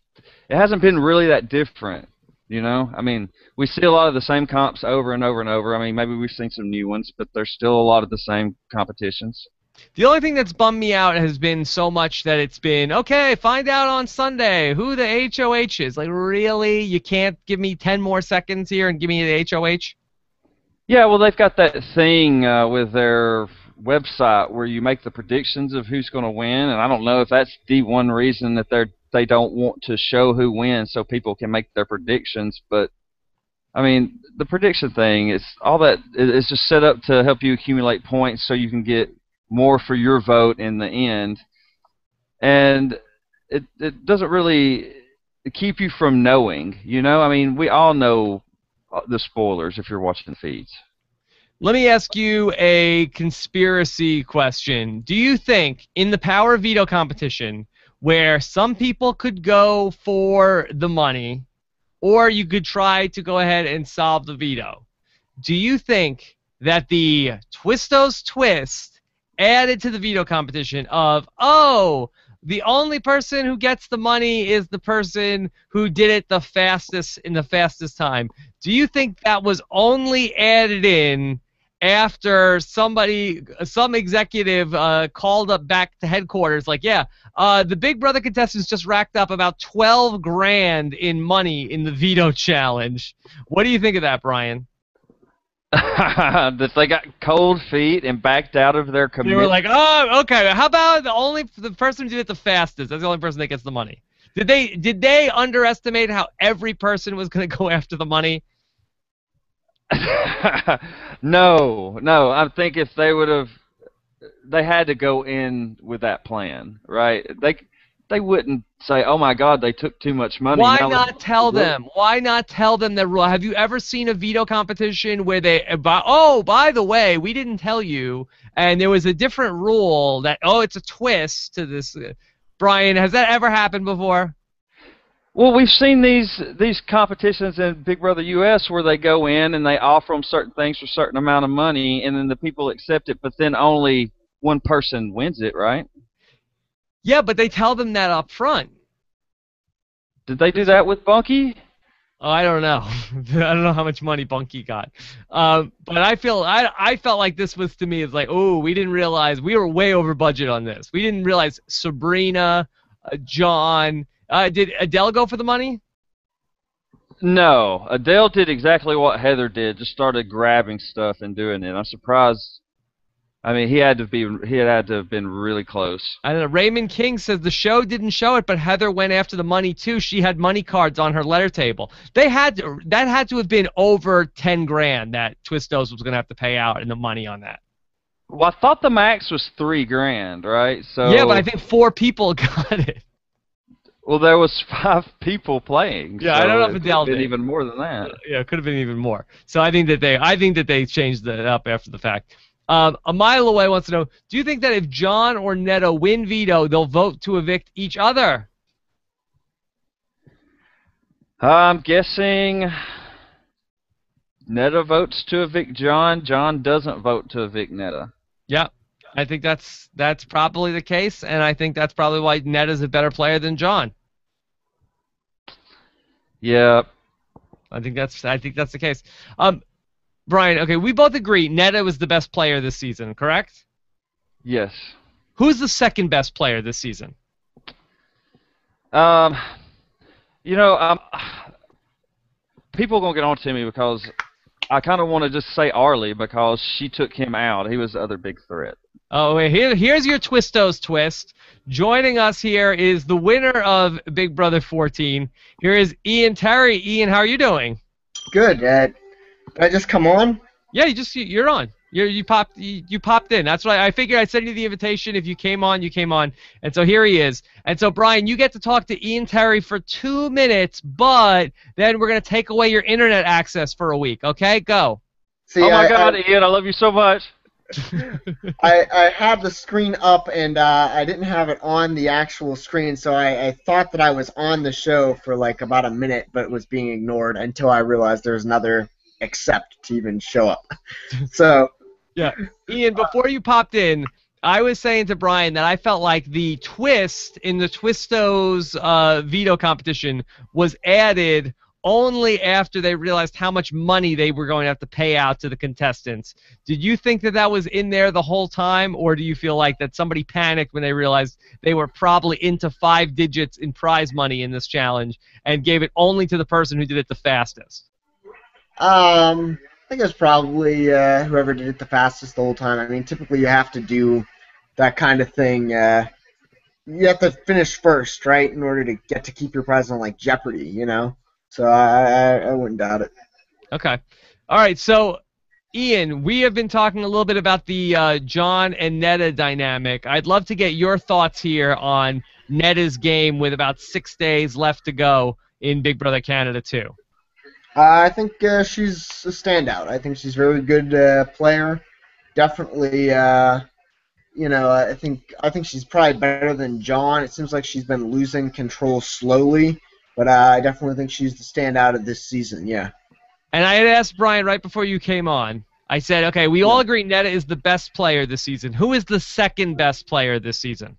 Speaker 2: hasn't been really that different, you know? I mean, we see a lot of the same comps over and over and over. I mean, maybe we've seen some new ones, but there's still a lot of the same competitions. The
Speaker 1: only thing that's bummed me out has been so much that it's been, okay, find out on Sunday who the HOH is. Like, really? You can't give me 10 more seconds here and give me the HOH?
Speaker 2: Yeah, well, they've got that thing with their website where you make the predictions of who's going to win, and I don't know if that's the one reason that they don't want to show who wins so people can make their predictions. But I mean, the prediction thing is all that is just set up to help you accumulate points so you can get more for your vote in the end, and it doesn't really keep you from knowing, you know? I mean, we all know the spoilers if you're watching the feeds.
Speaker 1: Let me ask you a conspiracy question. Do you think in the power veto competition, where some people could go for the money, or you could try to go ahead and solve the veto, do you think that the Twistos twist added to the veto competition of, oh, the only person who gets the money is the person who did it the fastest in the fastest time, do you think that was only added in after some executive called up back to headquarters like, yeah, the Big Brother contestants just racked up about 12 grand in money in the veto challenge? What do you think of that, Brian?
Speaker 2: That they got cold feet and backed out of their commitment.
Speaker 1: They were like, oh, okay, how about the person who did it the fastest? That's the only person that gets the money. Did they underestimate how every person was going to go after the money?
Speaker 2: No. I think if they had to go in with that plan, right? They wouldn't say, "Oh my God, they took too much money."
Speaker 1: Why not tell them? Why not tell them that rule? Have you ever seen a veto competition where by the way, we didn't tell you, and there was a different rule that, it's a twist to this? Brian, has that ever happened before?
Speaker 2: Well, we've seen these competitions in Big Brother US where they go in and they offer them certain things for a certain amount of money, and then the people accept it, but then only one person wins it, right?
Speaker 1: Yeah, but they tell them that up front.
Speaker 2: Did they do that with Bunky?
Speaker 1: Oh, I don't know. I don't know how much money Bunky got. But I felt like this was, to me, it's like, oh, we didn't realize we were way over budget on this. We didn't realize Sabrina, Jon. Did Adele go for the money?
Speaker 2: No. Adele did exactly what Heather did, just started grabbing stuff and doing it. I'm surprised. I mean, he had to have been really close.
Speaker 1: I don't know. Raymond King says the show didn't show it, but Heather went after the money too. She had money cards on her letter table. That had to have been over 10 grand that Twistos was going to have to pay out in the money on that.
Speaker 2: Well, I thought the max was $3,000, right? So
Speaker 1: yeah, but I think 4 people got it.
Speaker 2: Well, there was 5 people playing.
Speaker 1: Yeah,
Speaker 2: so
Speaker 1: I don't know if Adele
Speaker 2: it
Speaker 1: did.
Speaker 2: even more than that.
Speaker 1: Yeah, it could have been even more. So I think that they changed it up after the fact. A mile away wants to know: do you think that if Jon or Neda win veto, they'll vote to evict each other?
Speaker 2: I'm guessing Neda votes to evict Jon. Jon doesn't vote to evict Neda.
Speaker 1: Yeah, I think that's probably the case, and I think that's probably why Neda's a better player than Jon.
Speaker 2: Yeah.
Speaker 1: I think that's the case. Brian, okay, we both agree Neda was the best player this season, correct?
Speaker 2: Yes.
Speaker 1: Who's the second best player this season?
Speaker 2: You know, people are gonna get on to me because I kind of want to just say Arlie because she took him out. He was the other big threat.
Speaker 1: Oh, here's your Twistos twist. Joining us here is the winner of Big Brother 14. Here is Ian Terry. Ian, how are you doing?
Speaker 3: Good. Did I just come on?
Speaker 1: Yeah, you're on. You popped in. That's why I figured I'd send you the invitation. If you came on, you came on. And so here he is. And so Brian, you get to talk to Ian Terry for 2 minutes, but then we're gonna take away your internet access for a week. Okay, go.
Speaker 3: See,
Speaker 2: oh my God, Ian, I love you so much.
Speaker 3: I had the screen up and I didn't have it on the actual screen, so I thought that I was on the show for like about a minute, but it was being ignored until I realized there was another accept to even show up. So
Speaker 1: yeah, Ian, before you popped in, I was saying to Brian that I felt like the twist in the Twistos veto competition was added only after they realized how much money they were going to have to pay out to the contestants. Did you think that was in there the whole time, or do you feel like that somebody panicked when they realized they were probably into 5 digits in prize money in this challenge and gave it only to the person who did it the fastest?
Speaker 3: I think it was probably whoever did it the fastest the whole time. I mean, typically you have to do that kind of thing. You have to finish first, right, in order to get to keep your prize on like Jeopardy, you know? So I wouldn't doubt it.
Speaker 1: Okay. All right, so Ian, we have been talking a little bit about the Jon and Neda dynamic. I'd love to get your thoughts here on Neda's game with about 6 days left to go in Big Brother Canada 2.
Speaker 3: I think she's a standout. I think she's a very good player. Definitely, you know, I think she's probably better than Jon. It seems like she's been losing control slowly, but I definitely think she's the standout of this season. Yeah.
Speaker 1: And I had asked Brian right before you came on. I said, okay, we all agree Neda is the best player this season. Who is the second best player this season?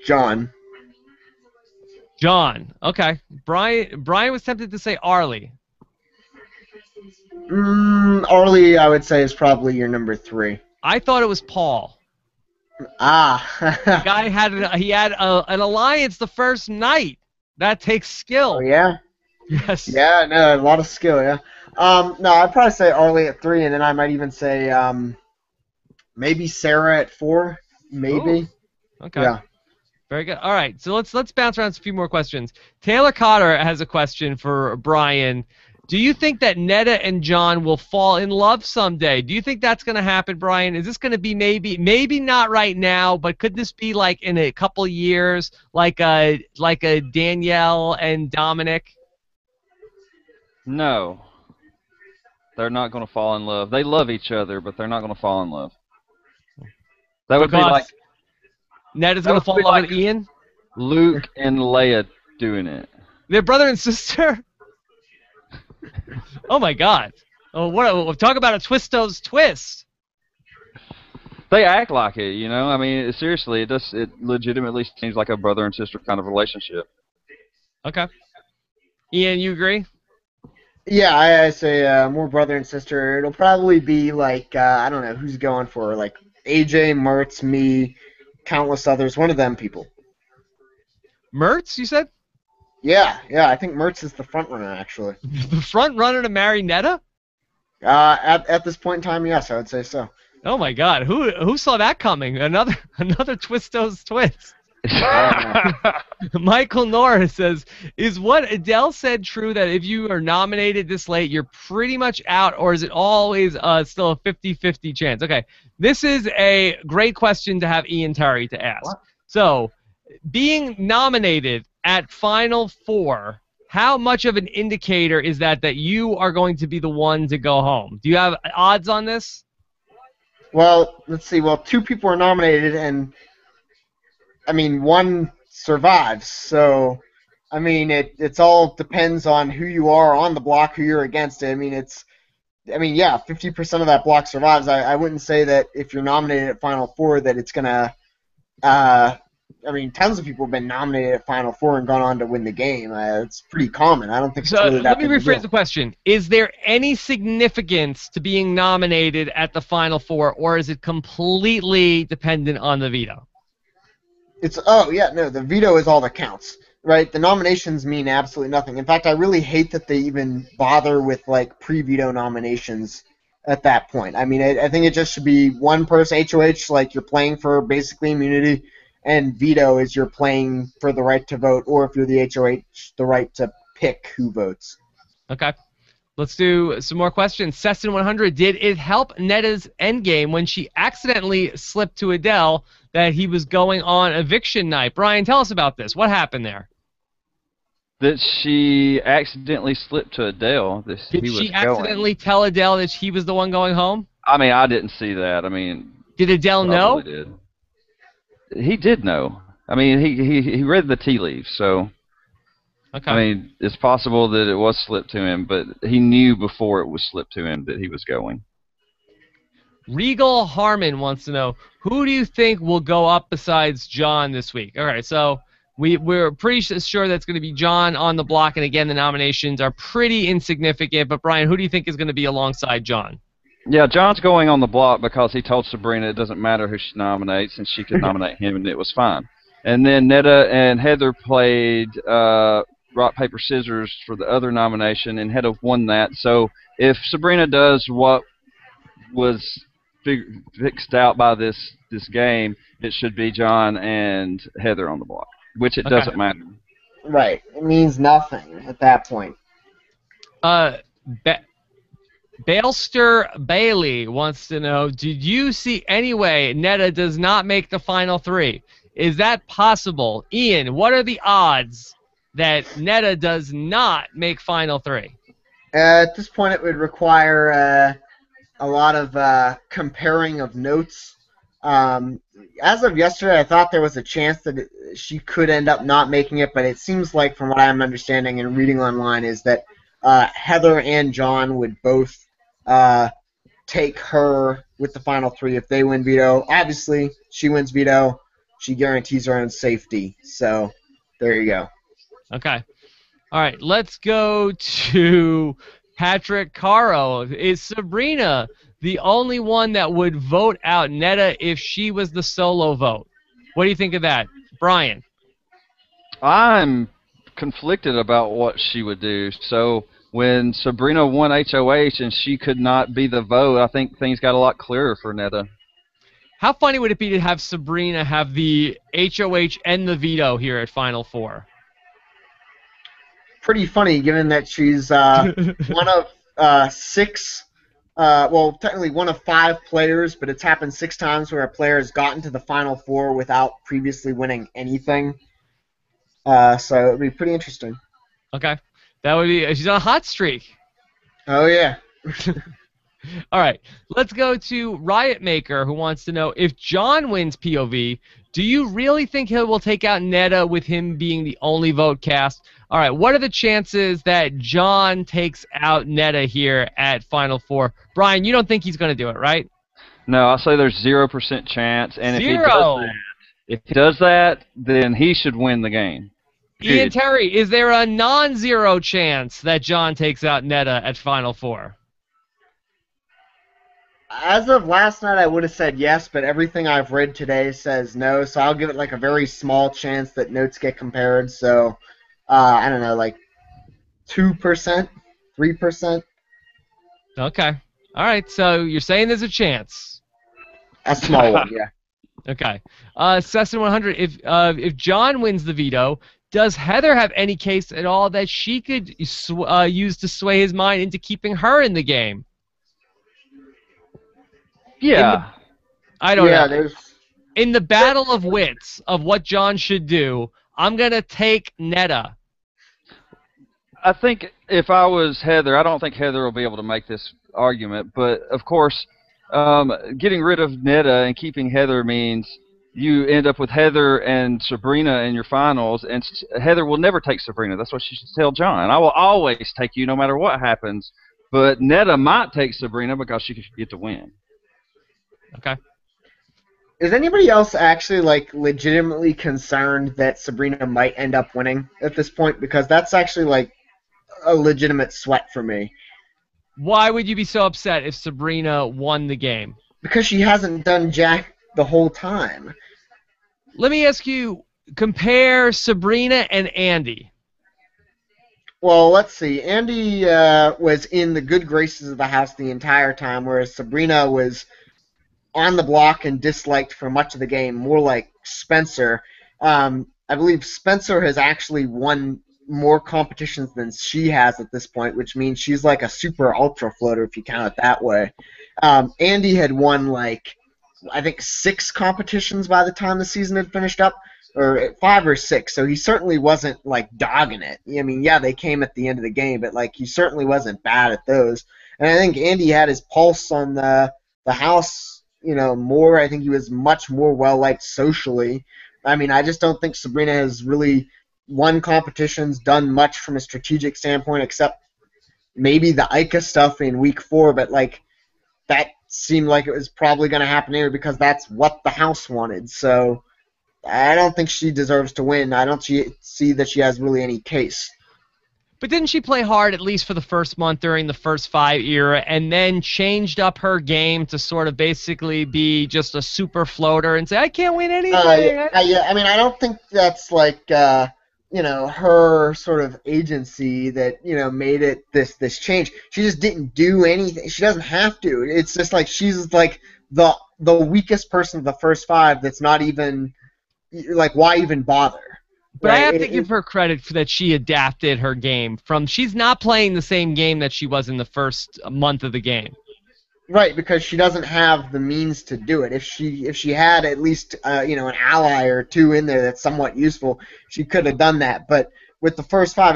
Speaker 3: Jon.
Speaker 1: Jon. Okay. Brian was tempted to say Arlie.
Speaker 3: Arlie, I would say, is probably your number 3.
Speaker 1: I thought it was Paul.
Speaker 3: Ah.
Speaker 1: The guy had an alliance the first night. That takes skill.
Speaker 3: Oh, yeah?
Speaker 1: Yes.
Speaker 3: Yeah, no, a lot of skill, yeah. No, I'd probably say Arlie at 3, and then I might even say maybe Sarah at 4, maybe.
Speaker 1: Ooh. Okay.
Speaker 3: Yeah.
Speaker 1: Very good. All right, so let's bounce around a few more questions. Taylor Cotter has a question for Brian. Do you think that Neda and Jon will fall in love someday? Do you think that's going to happen, Brian? Is this going to be maybe not right now, but could this be like in a couple years, like a Danielle and Dominic?
Speaker 2: No. They're not going to fall in love. They love each other, but they're not going to fall in love. That would be like
Speaker 1: Neda's going to fall in love with Ian?
Speaker 2: Luke and Leia doing it.
Speaker 1: They're brother and sister? Oh my God! Oh, talk about a Twistos twist.
Speaker 2: They act like it, you know. I mean, seriously, it legitimately seems like a brother and sister kind of relationship.
Speaker 1: Okay. Ian, you agree?
Speaker 3: Yeah, I say more brother and sister. It'll probably be like I don't know who's going for like AJ, Mertz, me, countless others. One of them people.
Speaker 1: Mertz, you said?
Speaker 3: Yeah, I think Mertz is the front runner, actually.
Speaker 1: The front runner to marry Neda?
Speaker 3: At this point in time, yes, I would say so.
Speaker 1: Oh my God, who saw that coming? Another Twistos twist. Michael Norris says, is what Adele said true that if you are nominated this late, you're pretty much out, or is it always still a 50-50 chance? Okay, this is a great question to have Ian Terry to ask.
Speaker 3: What?
Speaker 1: So, being nominated at Final Four, how much of an indicator is that you are going to be the one to go home? Do you have odds on this?
Speaker 3: Well, let's see. Well, two people are nominated, and I mean, one survives. So, I mean, it's all depends on who you are on the block, who you're against. I mean, yeah, 50% of that block survives. I wouldn't say that if you're nominated at Final Four that it's gonna. I mean, tons of people have been nominated at Final Four and gone on to win the game. It's pretty common. I don't think it's really that
Speaker 1: let me
Speaker 3: big a
Speaker 1: rephrase
Speaker 3: deal.
Speaker 1: the question. Is there any significance to being nominated at the Final Four, or is it completely dependent on the veto?
Speaker 3: The veto is all that counts, right? The nominations mean absolutely nothing. In fact, I really hate that they even bother with like pre-veto nominations at that point. I mean, I think it just should be one person, HOH, like you're playing for basically immunity, and veto is you're playing for the right to vote, or if you're the HOH, the right to pick who votes.
Speaker 1: Okay. Let's do some more questions. Ceston 100, did it help Neda's endgame when she accidentally slipped to Adele that he was going on eviction night? Brian, tell us about this. What happened there?
Speaker 2: That she accidentally slipped to Adele.
Speaker 1: Did she accidentally tell Adele that he was the one going home?
Speaker 2: I mean, I didn't see that. I mean,
Speaker 1: did Adele know?
Speaker 2: Did. He did know. I mean, he read the tea leaves, so.
Speaker 1: Okay.
Speaker 2: I mean, it's possible that it was slipped to him, but he knew before it was slipped to him that he was going.
Speaker 1: Regal Harmon wants to know, who do you think will go up besides Jon this week? All right, so we're pretty sure that's going to be Jon on the block, and again, the nominations are pretty insignificant. But Brian, who do you think is going to be alongside Jon?
Speaker 2: Yeah, Jon's going on the block because he told Sabrina it doesn't matter who she nominates, and she could nominate him, and it was fine. And then Neda and Heather played rock, paper, scissors for the other nomination, and Heather won that. So if Sabrina does what was fixed out by this game, it should be Jon and Heather on the block, which it doesn't matter.
Speaker 3: Right. It means nothing at that point.
Speaker 1: Balester Bailey wants to know, did you see any way Neda does not make the final three? Is that possible? Ian, what are the odds that Neda does not make final three?
Speaker 3: At this point, it would require a lot of comparing of notes. As of yesterday, I thought there was a chance that she could end up not making it, but it seems like, from what I'm understanding and reading online, is that Heather and Jon would both take her with the final three if they win veto. Obviously, she wins veto, she guarantees her own safety. So there you go.
Speaker 1: Okay. All right, let's go to Patrick Caro. Is Sabrina the only one that would vote out Neda if she was the solo vote? What do you think of that? Brian?
Speaker 2: I'm conflicted about what she would do. So when Sabrina won HOH and she could not be the vote, I think things got a lot clearer for Neda.
Speaker 1: How funny would it be to have Sabrina have the HOH and the veto here at Final Four?
Speaker 3: Pretty funny, given that she's one of six, technically one of 5 players, but it's happened 6 times where a player has gotten to the Final Four without previously winning anything. So it would be pretty interesting.
Speaker 1: Okay. That would be, she's on a hot streak.
Speaker 3: Oh, yeah.
Speaker 1: All right, let's go to Riot Maker, who wants to know, if Jon wins POV, do you really think he will take out Neda with him being the only vote cast? All right, what are the chances that Jon takes out Neda here at Final Four? Brian, you don't think he's going to do it, right?
Speaker 2: No, I'll say there's 0% chance, and
Speaker 1: Zero.
Speaker 2: if he does that, then he should win the game.
Speaker 1: Ian Terry, is there a non-zero chance that Jon takes out Neda at Final Four?
Speaker 3: As of last night, I would have said yes, but everything I've read today says no, so I'll give it like a very small chance that notes get compared. So, I don't know, like 2%, 3%.
Speaker 1: Okay. All right, so you're saying there's a chance.
Speaker 3: A small one, yeah.
Speaker 1: Okay. Ceston 100. If Jon wins the veto, does Heather have any case at all that she could use to sway his mind into keeping her in the game?
Speaker 2: Yeah.
Speaker 1: I don't
Speaker 3: Yeah,
Speaker 1: know.
Speaker 3: there's.
Speaker 1: In the battle of wits of what Jon should do, I'm gonna take Neda.
Speaker 2: I think if I was Heather, I don't think Heather will be able to make this argument, but of course, getting rid of Neda and keeping Heather means you end up with Heather and Sabrina in your finals, and Heather will never take Sabrina. That's what she should tell Jon. I will always take you no matter what happens, but Neda might take Sabrina because she could get to win.
Speaker 1: Okay.
Speaker 3: Is anybody else actually like legitimately concerned that Sabrina might end up winning at this point? Because that's actually like a legitimate sweat for me.
Speaker 1: Why would you be so upset if Sabrina won the game?
Speaker 3: Because she hasn't done jack the whole time.
Speaker 1: Let me ask you, compare Sabrina and Andy.
Speaker 3: Well, let's see. Andy was in the good graces of the house the entire time, whereas Sabrina was on the block and disliked for much of the game, more like Spencer. I believe Spencer has actually won more competitions than she has at this point, which means she's like a super ultra floater if you count it that way. Andy had won like I think 6 competitions by the time the season had finished up, or 5 or 6. So he certainly wasn't like dogging it. I mean, yeah, they came at the end of the game, but like he certainly wasn't bad at those. And I think Andy had his pulse on the house, more. I think he was much more well liked socially. I mean, I just don't think Sabrina has really won competitions, done much from a strategic standpoint, except maybe the Ica stuff in week 4. But like that seemed like it was probably going to happen here because that's what the house wanted. So I don't think she deserves to win. I don't see that she has really any case.
Speaker 1: But didn't she play hard at least for the first month during the first 5 era and then changed up her game to sort of basically be just a super floater and say, I can't win anything?
Speaker 3: Yeah. I mean, I don't think that's like, her sort of agency that, made it this change. She just didn't do anything. She doesn't have to. It's just like she's like the weakest person of the first 5 that's not even, like, why even bother?
Speaker 1: But right? I have to give her credit for that she adapted her game from she's not playing the same game that she was in the first month of the game.
Speaker 3: Right, because she doesn't have the means to do it. If she had at least an ally or 2 in there that's somewhat useful, she could have done that. But with the first 5,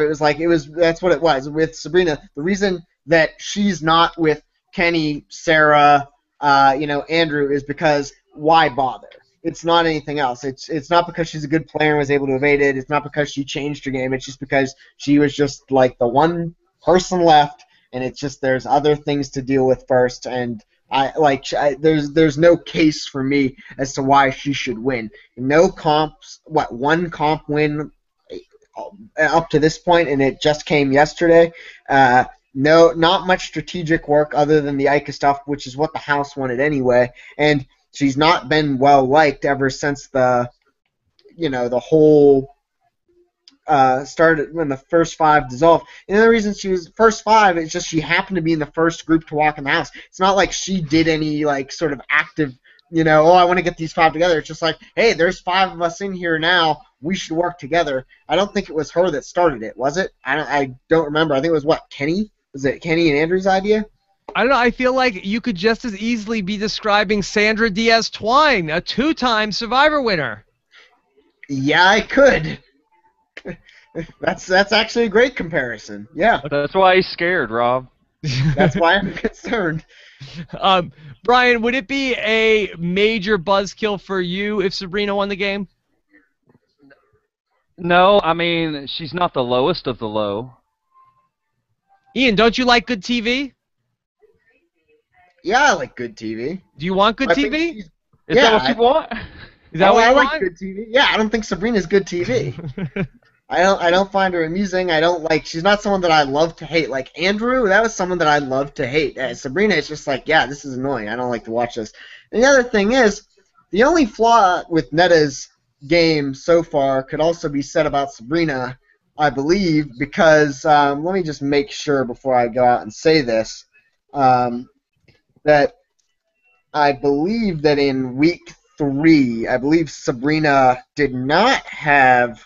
Speaker 3: that's what it was. With Sabrina, the reason that she's not with Kenny, Sarah, Andrew is because why bother? It's not anything else. It's not because she's a good player and was able to evade it. It's not because she changed her game. It's just because she was just like the one person left, and it's just there's other things to deal with first. And there's no case for me as to why she should win. No comps. One comp win up to this point, and it just came yesterday. No, not much strategic work other than the Ica stuff, which is what the house wanted anyway. And she's not been well liked ever since the whole started when the first 5 dissolved. And the reason she was first 5 is just she happened to be in the first group to walk in the house. It's not like she did any like sort of active, I want to get these 5 together. It's just like, hey, there's 5 of us in here now. We should work together. I don't think it was her that started it, was it? I don't remember. I think it was Kenny? Was it Kenny and Andrew's idea?
Speaker 1: I don't know. I feel like you could just as easily be describing Sandra Diaz-Twine, a 2-time Survivor winner.
Speaker 3: Yeah, I could. That's actually a great comparison. Yeah.
Speaker 2: That's why he's scared, Rob.
Speaker 3: That's why I'm concerned.
Speaker 1: Brian, would it be a major buzzkill for you if Sabrina won the game?
Speaker 2: No, I mean, she's not the lowest of the low.
Speaker 1: Ian, don't you like good TV?
Speaker 3: Yeah, I like good TV.
Speaker 1: Do you want good TV?
Speaker 2: Is that what you want?
Speaker 1: Is that what
Speaker 3: I
Speaker 1: you
Speaker 3: like
Speaker 1: want?
Speaker 3: good TV. Yeah, I don't think Sabrina's good TV. I don't find her amusing. I don't like. She's not someone that I love to hate. Like Andrew, that was someone that I love to hate. Sabrina is just like, yeah, this is annoying. I don't like to watch this. And the other thing is, the only flaw with Neda's game so far could also be said about Sabrina, I believe, because let me just make sure before I go out and say this, that I believe that in week 3, I believe Sabrina did not have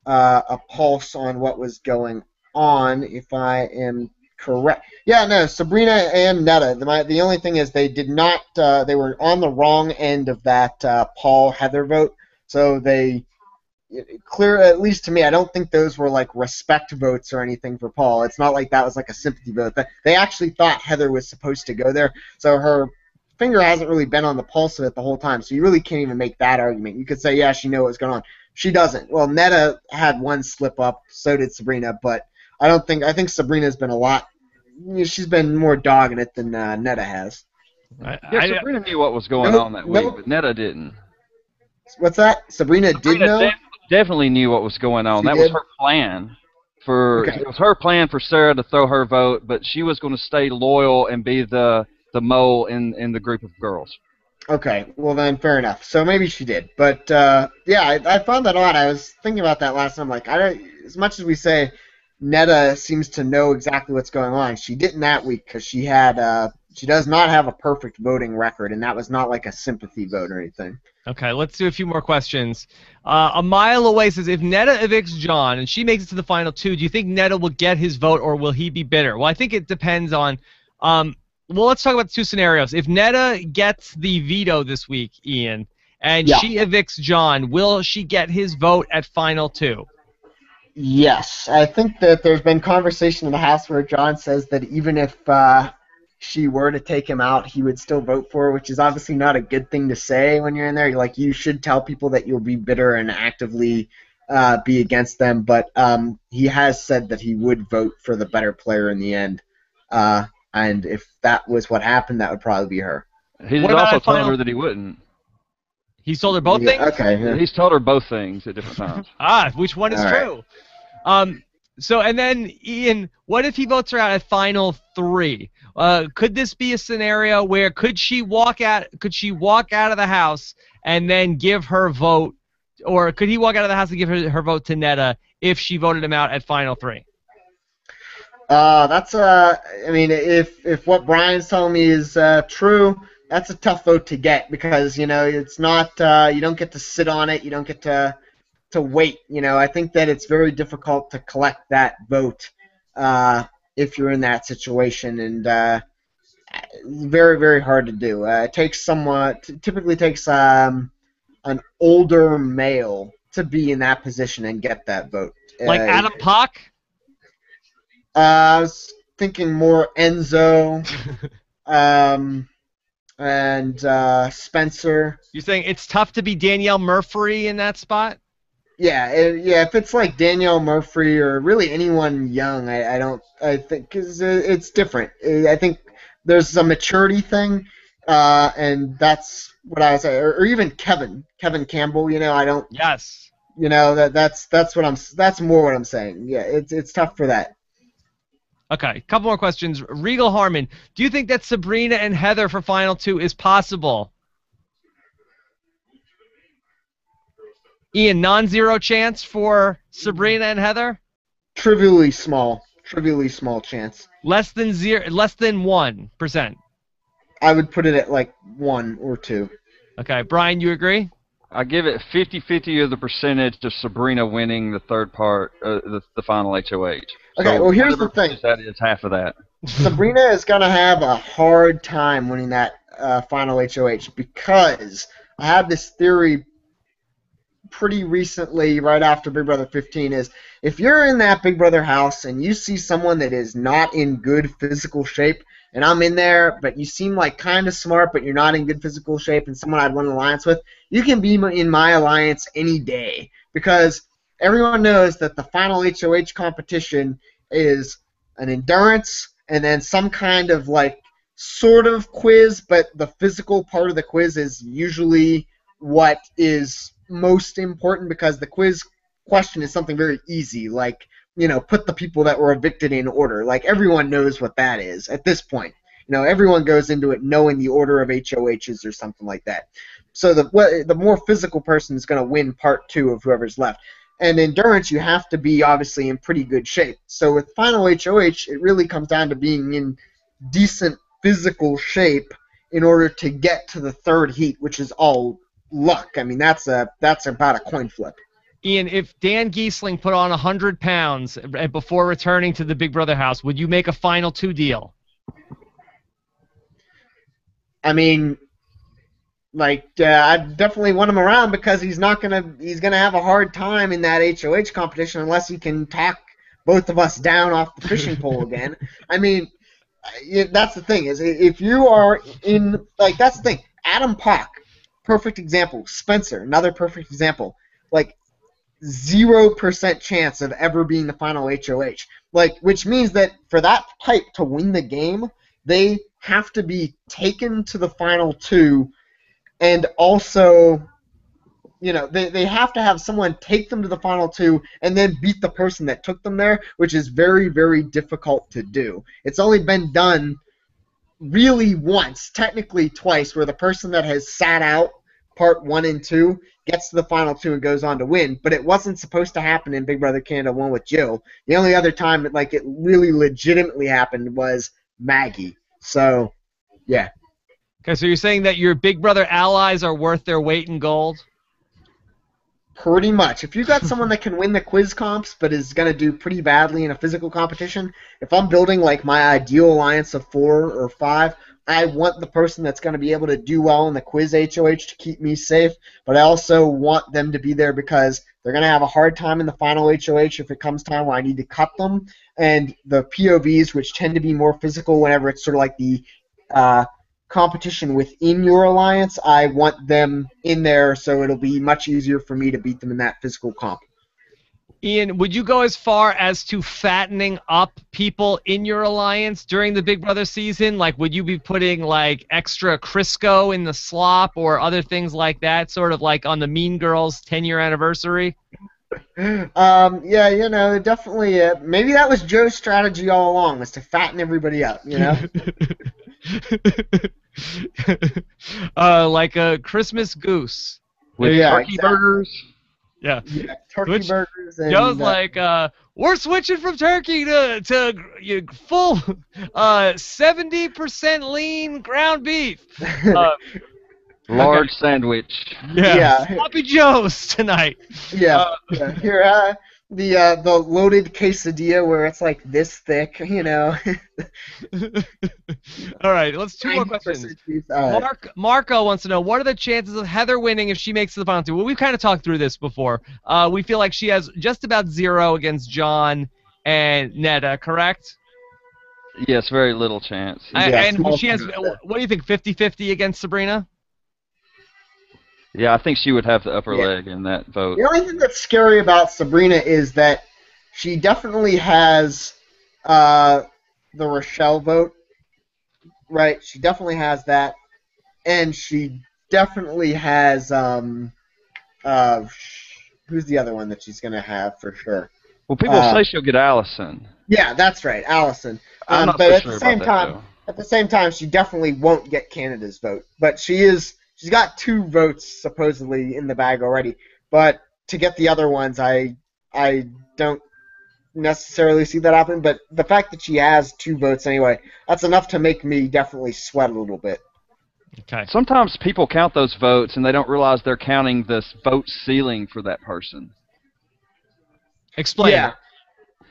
Speaker 3: a pulse on what was going on, if I am correct. Yeah, no, Sabrina and Neda. The only thing is they did not. They were on the wrong end of that Paul Heather vote, so they clear, at least to me, I don't think those were like respect votes or anything for Paul. It's not like that was like a sympathy vote. They actually thought Heather was supposed to go there, so her finger hasn't really been on the pulse of it the whole time, so you really can't even make that argument. You could say, yeah, she knew what was going on. She doesn't. Well, Neda had one slip up, so did Sabrina, but I think Sabrina's been a lot. She's been more dogging it than Neda has.
Speaker 2: Yeah, Sabrina knew what was going on that week, but Neda didn't.
Speaker 3: What's that? Sabrina did know?
Speaker 2: Definitely knew what was going on. That was her plan. It was her plan for Sarah to throw her vote, but she was going to stay loyal and be the mole in the group of girls.
Speaker 3: Okay, well then, fair enough. So maybe she did, but yeah, I found that odd. I was thinking about that last time. Like, as much as we say Neda seems to know exactly what's going on, she didn't that week because she does not have a perfect voting record, and that was not like a sympathy vote or anything.
Speaker 1: Okay, let's do a few more questions. A mile away says, if Neda evicts Jon and she makes it to the final 2, do you think Neda will get his vote or will he be bitter? Well, I think it depends on. Well, let's talk about 2 scenarios. If Neda gets the veto this week, Ian, and she evicts Jon, will she get his vote at final 2?
Speaker 3: Yes, I think that there's been conversation in the House where Jon says that even if she were to take him out, he would still vote for her, which is obviously not a good thing to say when you're in there. Like, you should tell people that you'll be bitter and actively be against them, but he has said that he would vote for the better player in the end. And if that was what happened, that would probably be her.
Speaker 2: He's also told her that he wouldn't.
Speaker 1: He's told her both things?
Speaker 3: Okay. Yeah.
Speaker 2: He's told her both things at different times.
Speaker 1: Which one is true?
Speaker 3: Right.
Speaker 1: So, and then, Ian, what if he votes her out at final 3? Could this be a scenario where could she walk out of the house and then give her vote, or could he walk out of the house and give her vote to Neda if she voted him out at final 3?
Speaker 3: I mean, if what Brian's telling me is true, that's a tough vote to get because, it's not, you don't get to sit on it, you don't get to wait. I think that it's very difficult to collect that vote if you're in that situation, and very, very hard to do. It takes typically takes an older male to be in that position and get that vote.
Speaker 1: Like Adam Pock?
Speaker 3: I was thinking more Enzo and Spencer.
Speaker 1: You're saying it's tough to be Danielle Murphy in that spot?
Speaker 3: Yeah. If it's like Danielle Murphy or really anyone young, I think because it's different. I think there's a maturity thing, and that's what I would say. Or even Kevin Campbell. I don't.
Speaker 1: Yes.
Speaker 3: That's more what I'm saying. Yeah, it's tough for that.
Speaker 1: Okay, couple more questions. Regal Harmon, do you think that Sabrina and Heather for final 2 is possible? Ian, non-zero chance for Sabrina and Heather?
Speaker 3: Trivially small chance.
Speaker 1: Less than 1%.
Speaker 3: I would put it at like 1 or 2.
Speaker 1: Okay, Brian, you agree?
Speaker 2: I give it 50-50 of the percentage of Sabrina winning the third part, the final HOH.
Speaker 3: Okay,
Speaker 2: so
Speaker 3: well, here's the thing.
Speaker 2: That is half of that.
Speaker 3: Sabrina is going to have a hard time winning that final HOH because I have this theory pretty recently, right after Big Brother 15, is if you're in that Big Brother house and you see someone that is not in good physical shape, and I'm in there, but you seem like kind of smart, but you're not in good physical shape, and someone I'd want an alliance with, you can be in my alliance any day because everyone knows that the final HOH competition is an endurance and then some kind of like sort of quiz, but the physical part of the quiz is usually what is most important because the quiz question is something very easy, like, put the people that were evicted in order. Like, everyone knows what that is at this point. Everyone goes into it knowing the order of HOHs or something like that. So the more physical person is going to win part 2 of whoever's left. And endurance, you have to be obviously in pretty good shape. So with final HOH, it really comes down to being in decent physical shape in order to get to the third heat, which is all luck. I mean, that's about a coin flip.
Speaker 1: Ian, if Dan Giesling put on 100 pounds before returning to the Big Brother house, would you make a final two deal?
Speaker 3: I mean, I definitely want him around because he's gonna have a hard time in that HOH competition unless he can talk both of us down off the fishing pole again. I mean, that's the thing is if you are in that's the thing. Adam Pock, perfect example. Spencer, another perfect example. 0% chance of ever being the final HOH. Which means that for that type to win the game, they have to be taken to the final two, and also, they have to have someone take them to the final two and then beat the person that took them there, which is very, very difficult to do. It's only been done really once, technically twice, where the person that has sat out part 1 and 2 gets to the final two and goes on to win, but it wasn't supposed to happen in Big Brother Canada 1 with Jill. The only other time it really legitimately happened was Maggie. So, yeah.
Speaker 1: Okay, so you're saying that your Big Brother allies are worth their weight in gold?
Speaker 3: Pretty much. If you got someone that can win the quiz comps but is going to do pretty badly in a physical competition, if I'm building my ideal alliance of 4 or 5, I want the person that's going to be able to do well in the quiz HOH to keep me safe, but I also want them to be there because they're going to have a hard time in the final HOH if it comes time where I need to cut them, and the POVs, which tend to be more physical whenever it's sort of the competition within your alliance, I want them in there so it'll be much easier for me to beat them in that physical comp.
Speaker 1: Ian, would you go as far as to fattening up people in your alliance during the Big Brother season? Would you be putting extra Crisco in the slop or other things like that, sort of on the Mean Girls 10-year anniversary?
Speaker 3: Yeah, definitely. Maybe that was Joe's strategy all along, was to fatten everybody up,
Speaker 1: Like a Christmas goose.
Speaker 2: With turkey burgers.
Speaker 3: Yeah, turkey burgers. And,
Speaker 1: Joe's we're switching from turkey to full 70% lean ground beef.
Speaker 2: Large sandwich.
Speaker 1: Yeah. Sloppy Joe's tonight.
Speaker 3: Yeah. Here, the loaded quesadilla where it's this thick,
Speaker 1: All right, let's 2 more questions. Marco wants to know, what are the chances of Heather winning if she makes it to the final two? Well, we've kind of talked through this before. We feel like she has just about 0 against Jon and Neda, correct?
Speaker 2: Yes, very little chance.
Speaker 1: And she has, what do you think, 50-50 against Sabrina?
Speaker 2: Yeah, I think she would have the upper leg in that vote.
Speaker 3: The only thing that's scary about Sabrina is that she definitely has the Rochelle vote, right? She definitely has that, and she definitely has who's the other one that she's gonna have for sure?
Speaker 2: Well, people say she'll get Allison.
Speaker 3: Yeah, that's right, Allison.
Speaker 2: I'm not
Speaker 3: but
Speaker 2: so
Speaker 3: at
Speaker 2: sure
Speaker 3: the same
Speaker 2: about
Speaker 3: time,
Speaker 2: that,
Speaker 3: at the same time, she definitely won't get Canada's vote. But she's got 2 votes supposedly in the bag already. But to get the other ones, I don't necessarily see that happen. But the fact that she has 2 votes anyway, that's enough to make me definitely sweat a little bit.
Speaker 1: Okay.
Speaker 2: Sometimes people count those votes and they don't realize they're counting this vote ceiling for that person.
Speaker 1: Explain.
Speaker 3: Yeah.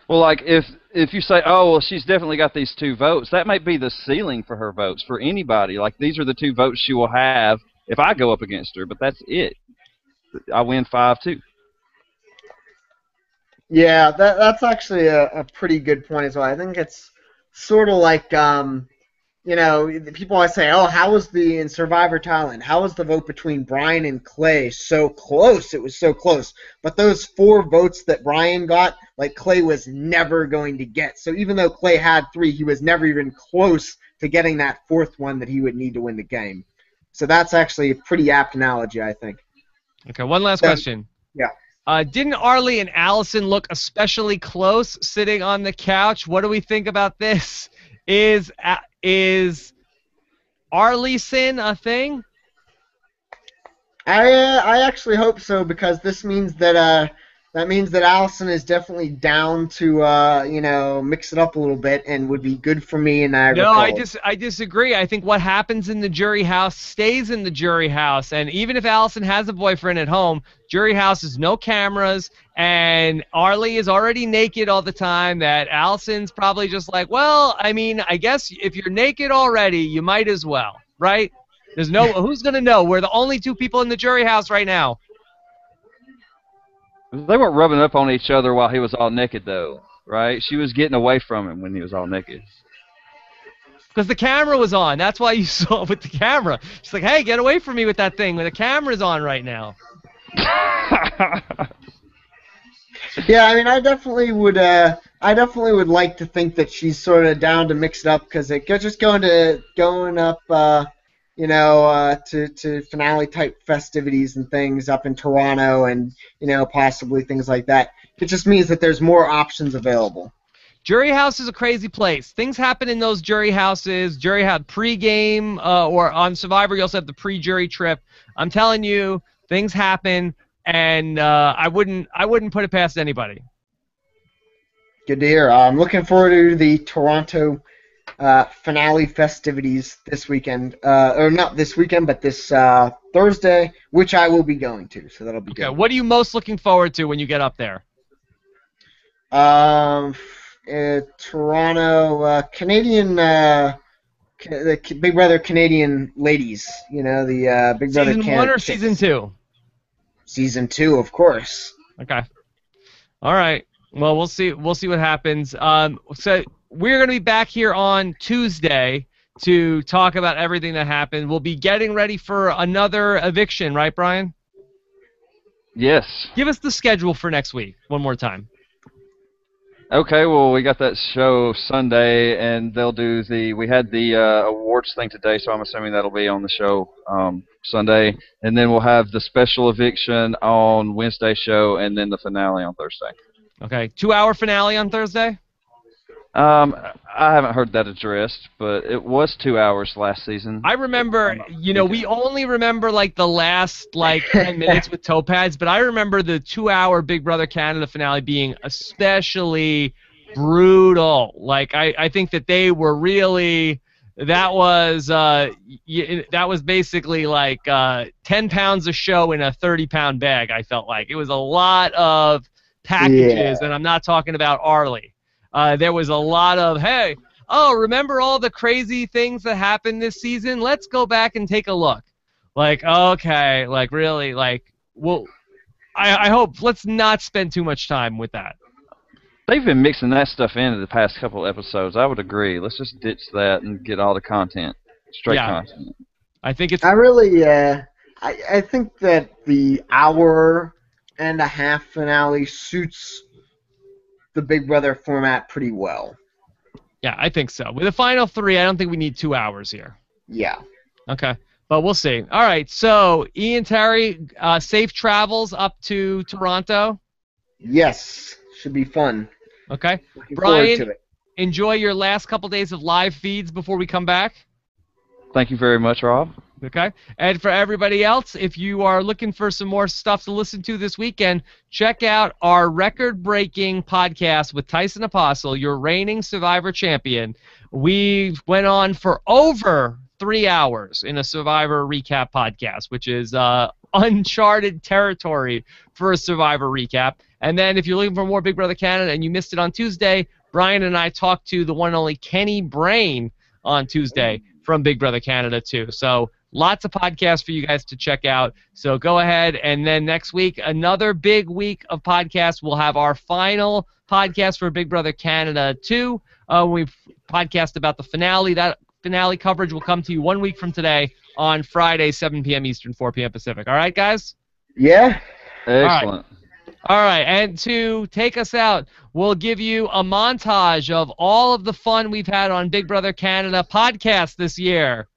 Speaker 2: Well, if you say, oh, well, she's definitely got these 2 votes, that might be the ceiling for her votes for anybody. These are the 2 votes she will have if I go up against her, but that's it. I win 5-2.
Speaker 3: Yeah, that's actually a pretty good point as well. I think it's sort of people always say, oh, how was in Survivor Thailand, how was the vote between Brian and Clay so close? It was so close. But those 4 votes that Brian got, Clay was never going to get. So even though Clay had 3, he was never even close to getting that 4th one that he would need to win the game. So that's actually a pretty apt analogy, I think.
Speaker 1: Okay, one last question.
Speaker 3: Yeah.
Speaker 1: Didn't Arlie and Allison look especially close sitting on the couch? What do we think about this? Is Arlie sin a thing?
Speaker 3: I actually hope so, because this means that That means that Allison is definitely down to, mix it up a little bit and would be good for me in Niagara
Speaker 1: No,
Speaker 3: Falls.
Speaker 1: I disagree. I think what happens in the jury house stays in the jury house. And even if Allison has a boyfriend at home, jury house is no cameras, and Arlie is already naked all the time. That Allison's probably just like, well, I mean, I guess if you're naked already, you might as well, right? There's no who's gonna know? We're the only two people in the jury house right now.
Speaker 2: They weren't rubbing up on each other while he was all naked, though, right? She was getting away from him when he was all naked.
Speaker 1: Because the camera was on. That's why you saw it with the camera. She's like, hey, get away from me with that thing when the camera's on right now.
Speaker 3: Yeah, I mean, I definitely would like to think that she's sort of down to mix it up because it just going up, to finale type festivities and things up in Toronto and possibly things like that. It just means that there's more options available.
Speaker 1: Jury house is a crazy place. Things happen in those jury houses. Jury have pre-game, or on Survivor, you also have the pre-jury trip. I'm telling you, things happen, and I wouldn't put it past anybody.
Speaker 3: Good to hear. I'm looking forward to the Toronto finale festivities this weekend, or not this weekend, but this Thursday, which I will be going to. So that'll be good.
Speaker 1: Okay. What are you most looking forward to when you get up there?
Speaker 3: Toronto Canadian, the Big Brother Canadian ladies. The Big Brother
Speaker 1: Season
Speaker 3: Canada
Speaker 1: 1 or
Speaker 3: chicks.
Speaker 1: Season 2?
Speaker 3: Season 2, of course.
Speaker 1: Okay. All right. Well, we'll see. We'll see what happens. So we're going to be back here on Tuesday to talk about everything that happened. We'll be getting ready for another eviction, right, Brian?
Speaker 2: Yes.
Speaker 1: Give us the schedule for next week one more time.
Speaker 2: Okay, well, we got that show Sunday, and they'll do we had the awards thing today, so I'm assuming that'll be on the show Sunday. And then we'll have the special eviction on Wednesday show, and then the finale on Thursday.
Speaker 1: Okay, 2-hour finale on Thursday?
Speaker 2: I haven't heard that addressed, but it was 2 hours last season.
Speaker 1: I remember, we only remember like the last 10 minutes with Topaz, but I remember the 2-hour Big Brother Canada finale being especially brutal. Like I think that they were really that was basically like 10 pounds of show in a 30-pound bag. I felt like it was a lot of packages, and I'm not talking about Arlie. There was a lot of, hey, remember all the crazy things that happened this season? Let's go back and take a look. Like, okay, like really, like, well, I hope, let's not spend too much time with that.
Speaker 2: They've been mixing that stuff into the past couple of episodes. I would agree. Let's just ditch that and get all the content, straight content.
Speaker 1: I think it's...
Speaker 3: I really, I think that the hour-and-a-half finale suits the Big Brother format pretty well.
Speaker 1: Yeah, I think so. With the final 3, I don't think we need 2 hours here.
Speaker 3: Yeah.
Speaker 1: Okay, but we'll see. All right, so Ian Terry, safe travels up to Toronto.
Speaker 3: Yes, should be fun.
Speaker 1: Okay.
Speaker 3: Looking forward to
Speaker 1: Brian,
Speaker 3: it.
Speaker 1: enjoy your last couple days of live feeds before we come back.
Speaker 2: Thank you very much, Rob.
Speaker 1: Okay. And for everybody else, if you are looking for some more stuff to listen to this weekend, check out our record-breaking podcast with Tyson Apostle, your reigning Survivor champion. We went on for over 3 hours in a Survivor recap podcast, which is uncharted territory for a Survivor recap. And then if you're looking for more Big Brother Canada and you missed it on Tuesday, Brian and I talked to the one and only Kenny Brain on Tuesday from Big Brother Canada too. So lots of podcasts for you guys to check out. So go ahead, and then next week, another big week of podcasts. We'll have our final podcast for Big Brother Canada 2. We've podcast about the finale. That finale coverage will come to you 1 week from today on Friday, 7 p.m. Eastern, 4 p.m. Pacific. All right, guys?
Speaker 3: Yeah.
Speaker 2: Excellent.
Speaker 1: All right, and to take us out, we'll give you a montage of all of the fun we've had on Big Brother Canada podcast this year.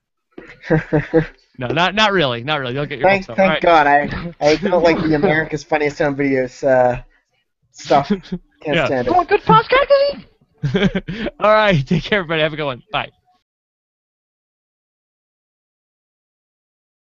Speaker 1: No, not really. Not really. Don't get your hopes up.
Speaker 3: Thank God. I don't like the America's Funniest Home Videos stuff. Can't stand it.
Speaker 2: Good podcast,
Speaker 1: All right, take care, everybody. Have a good one. Bye.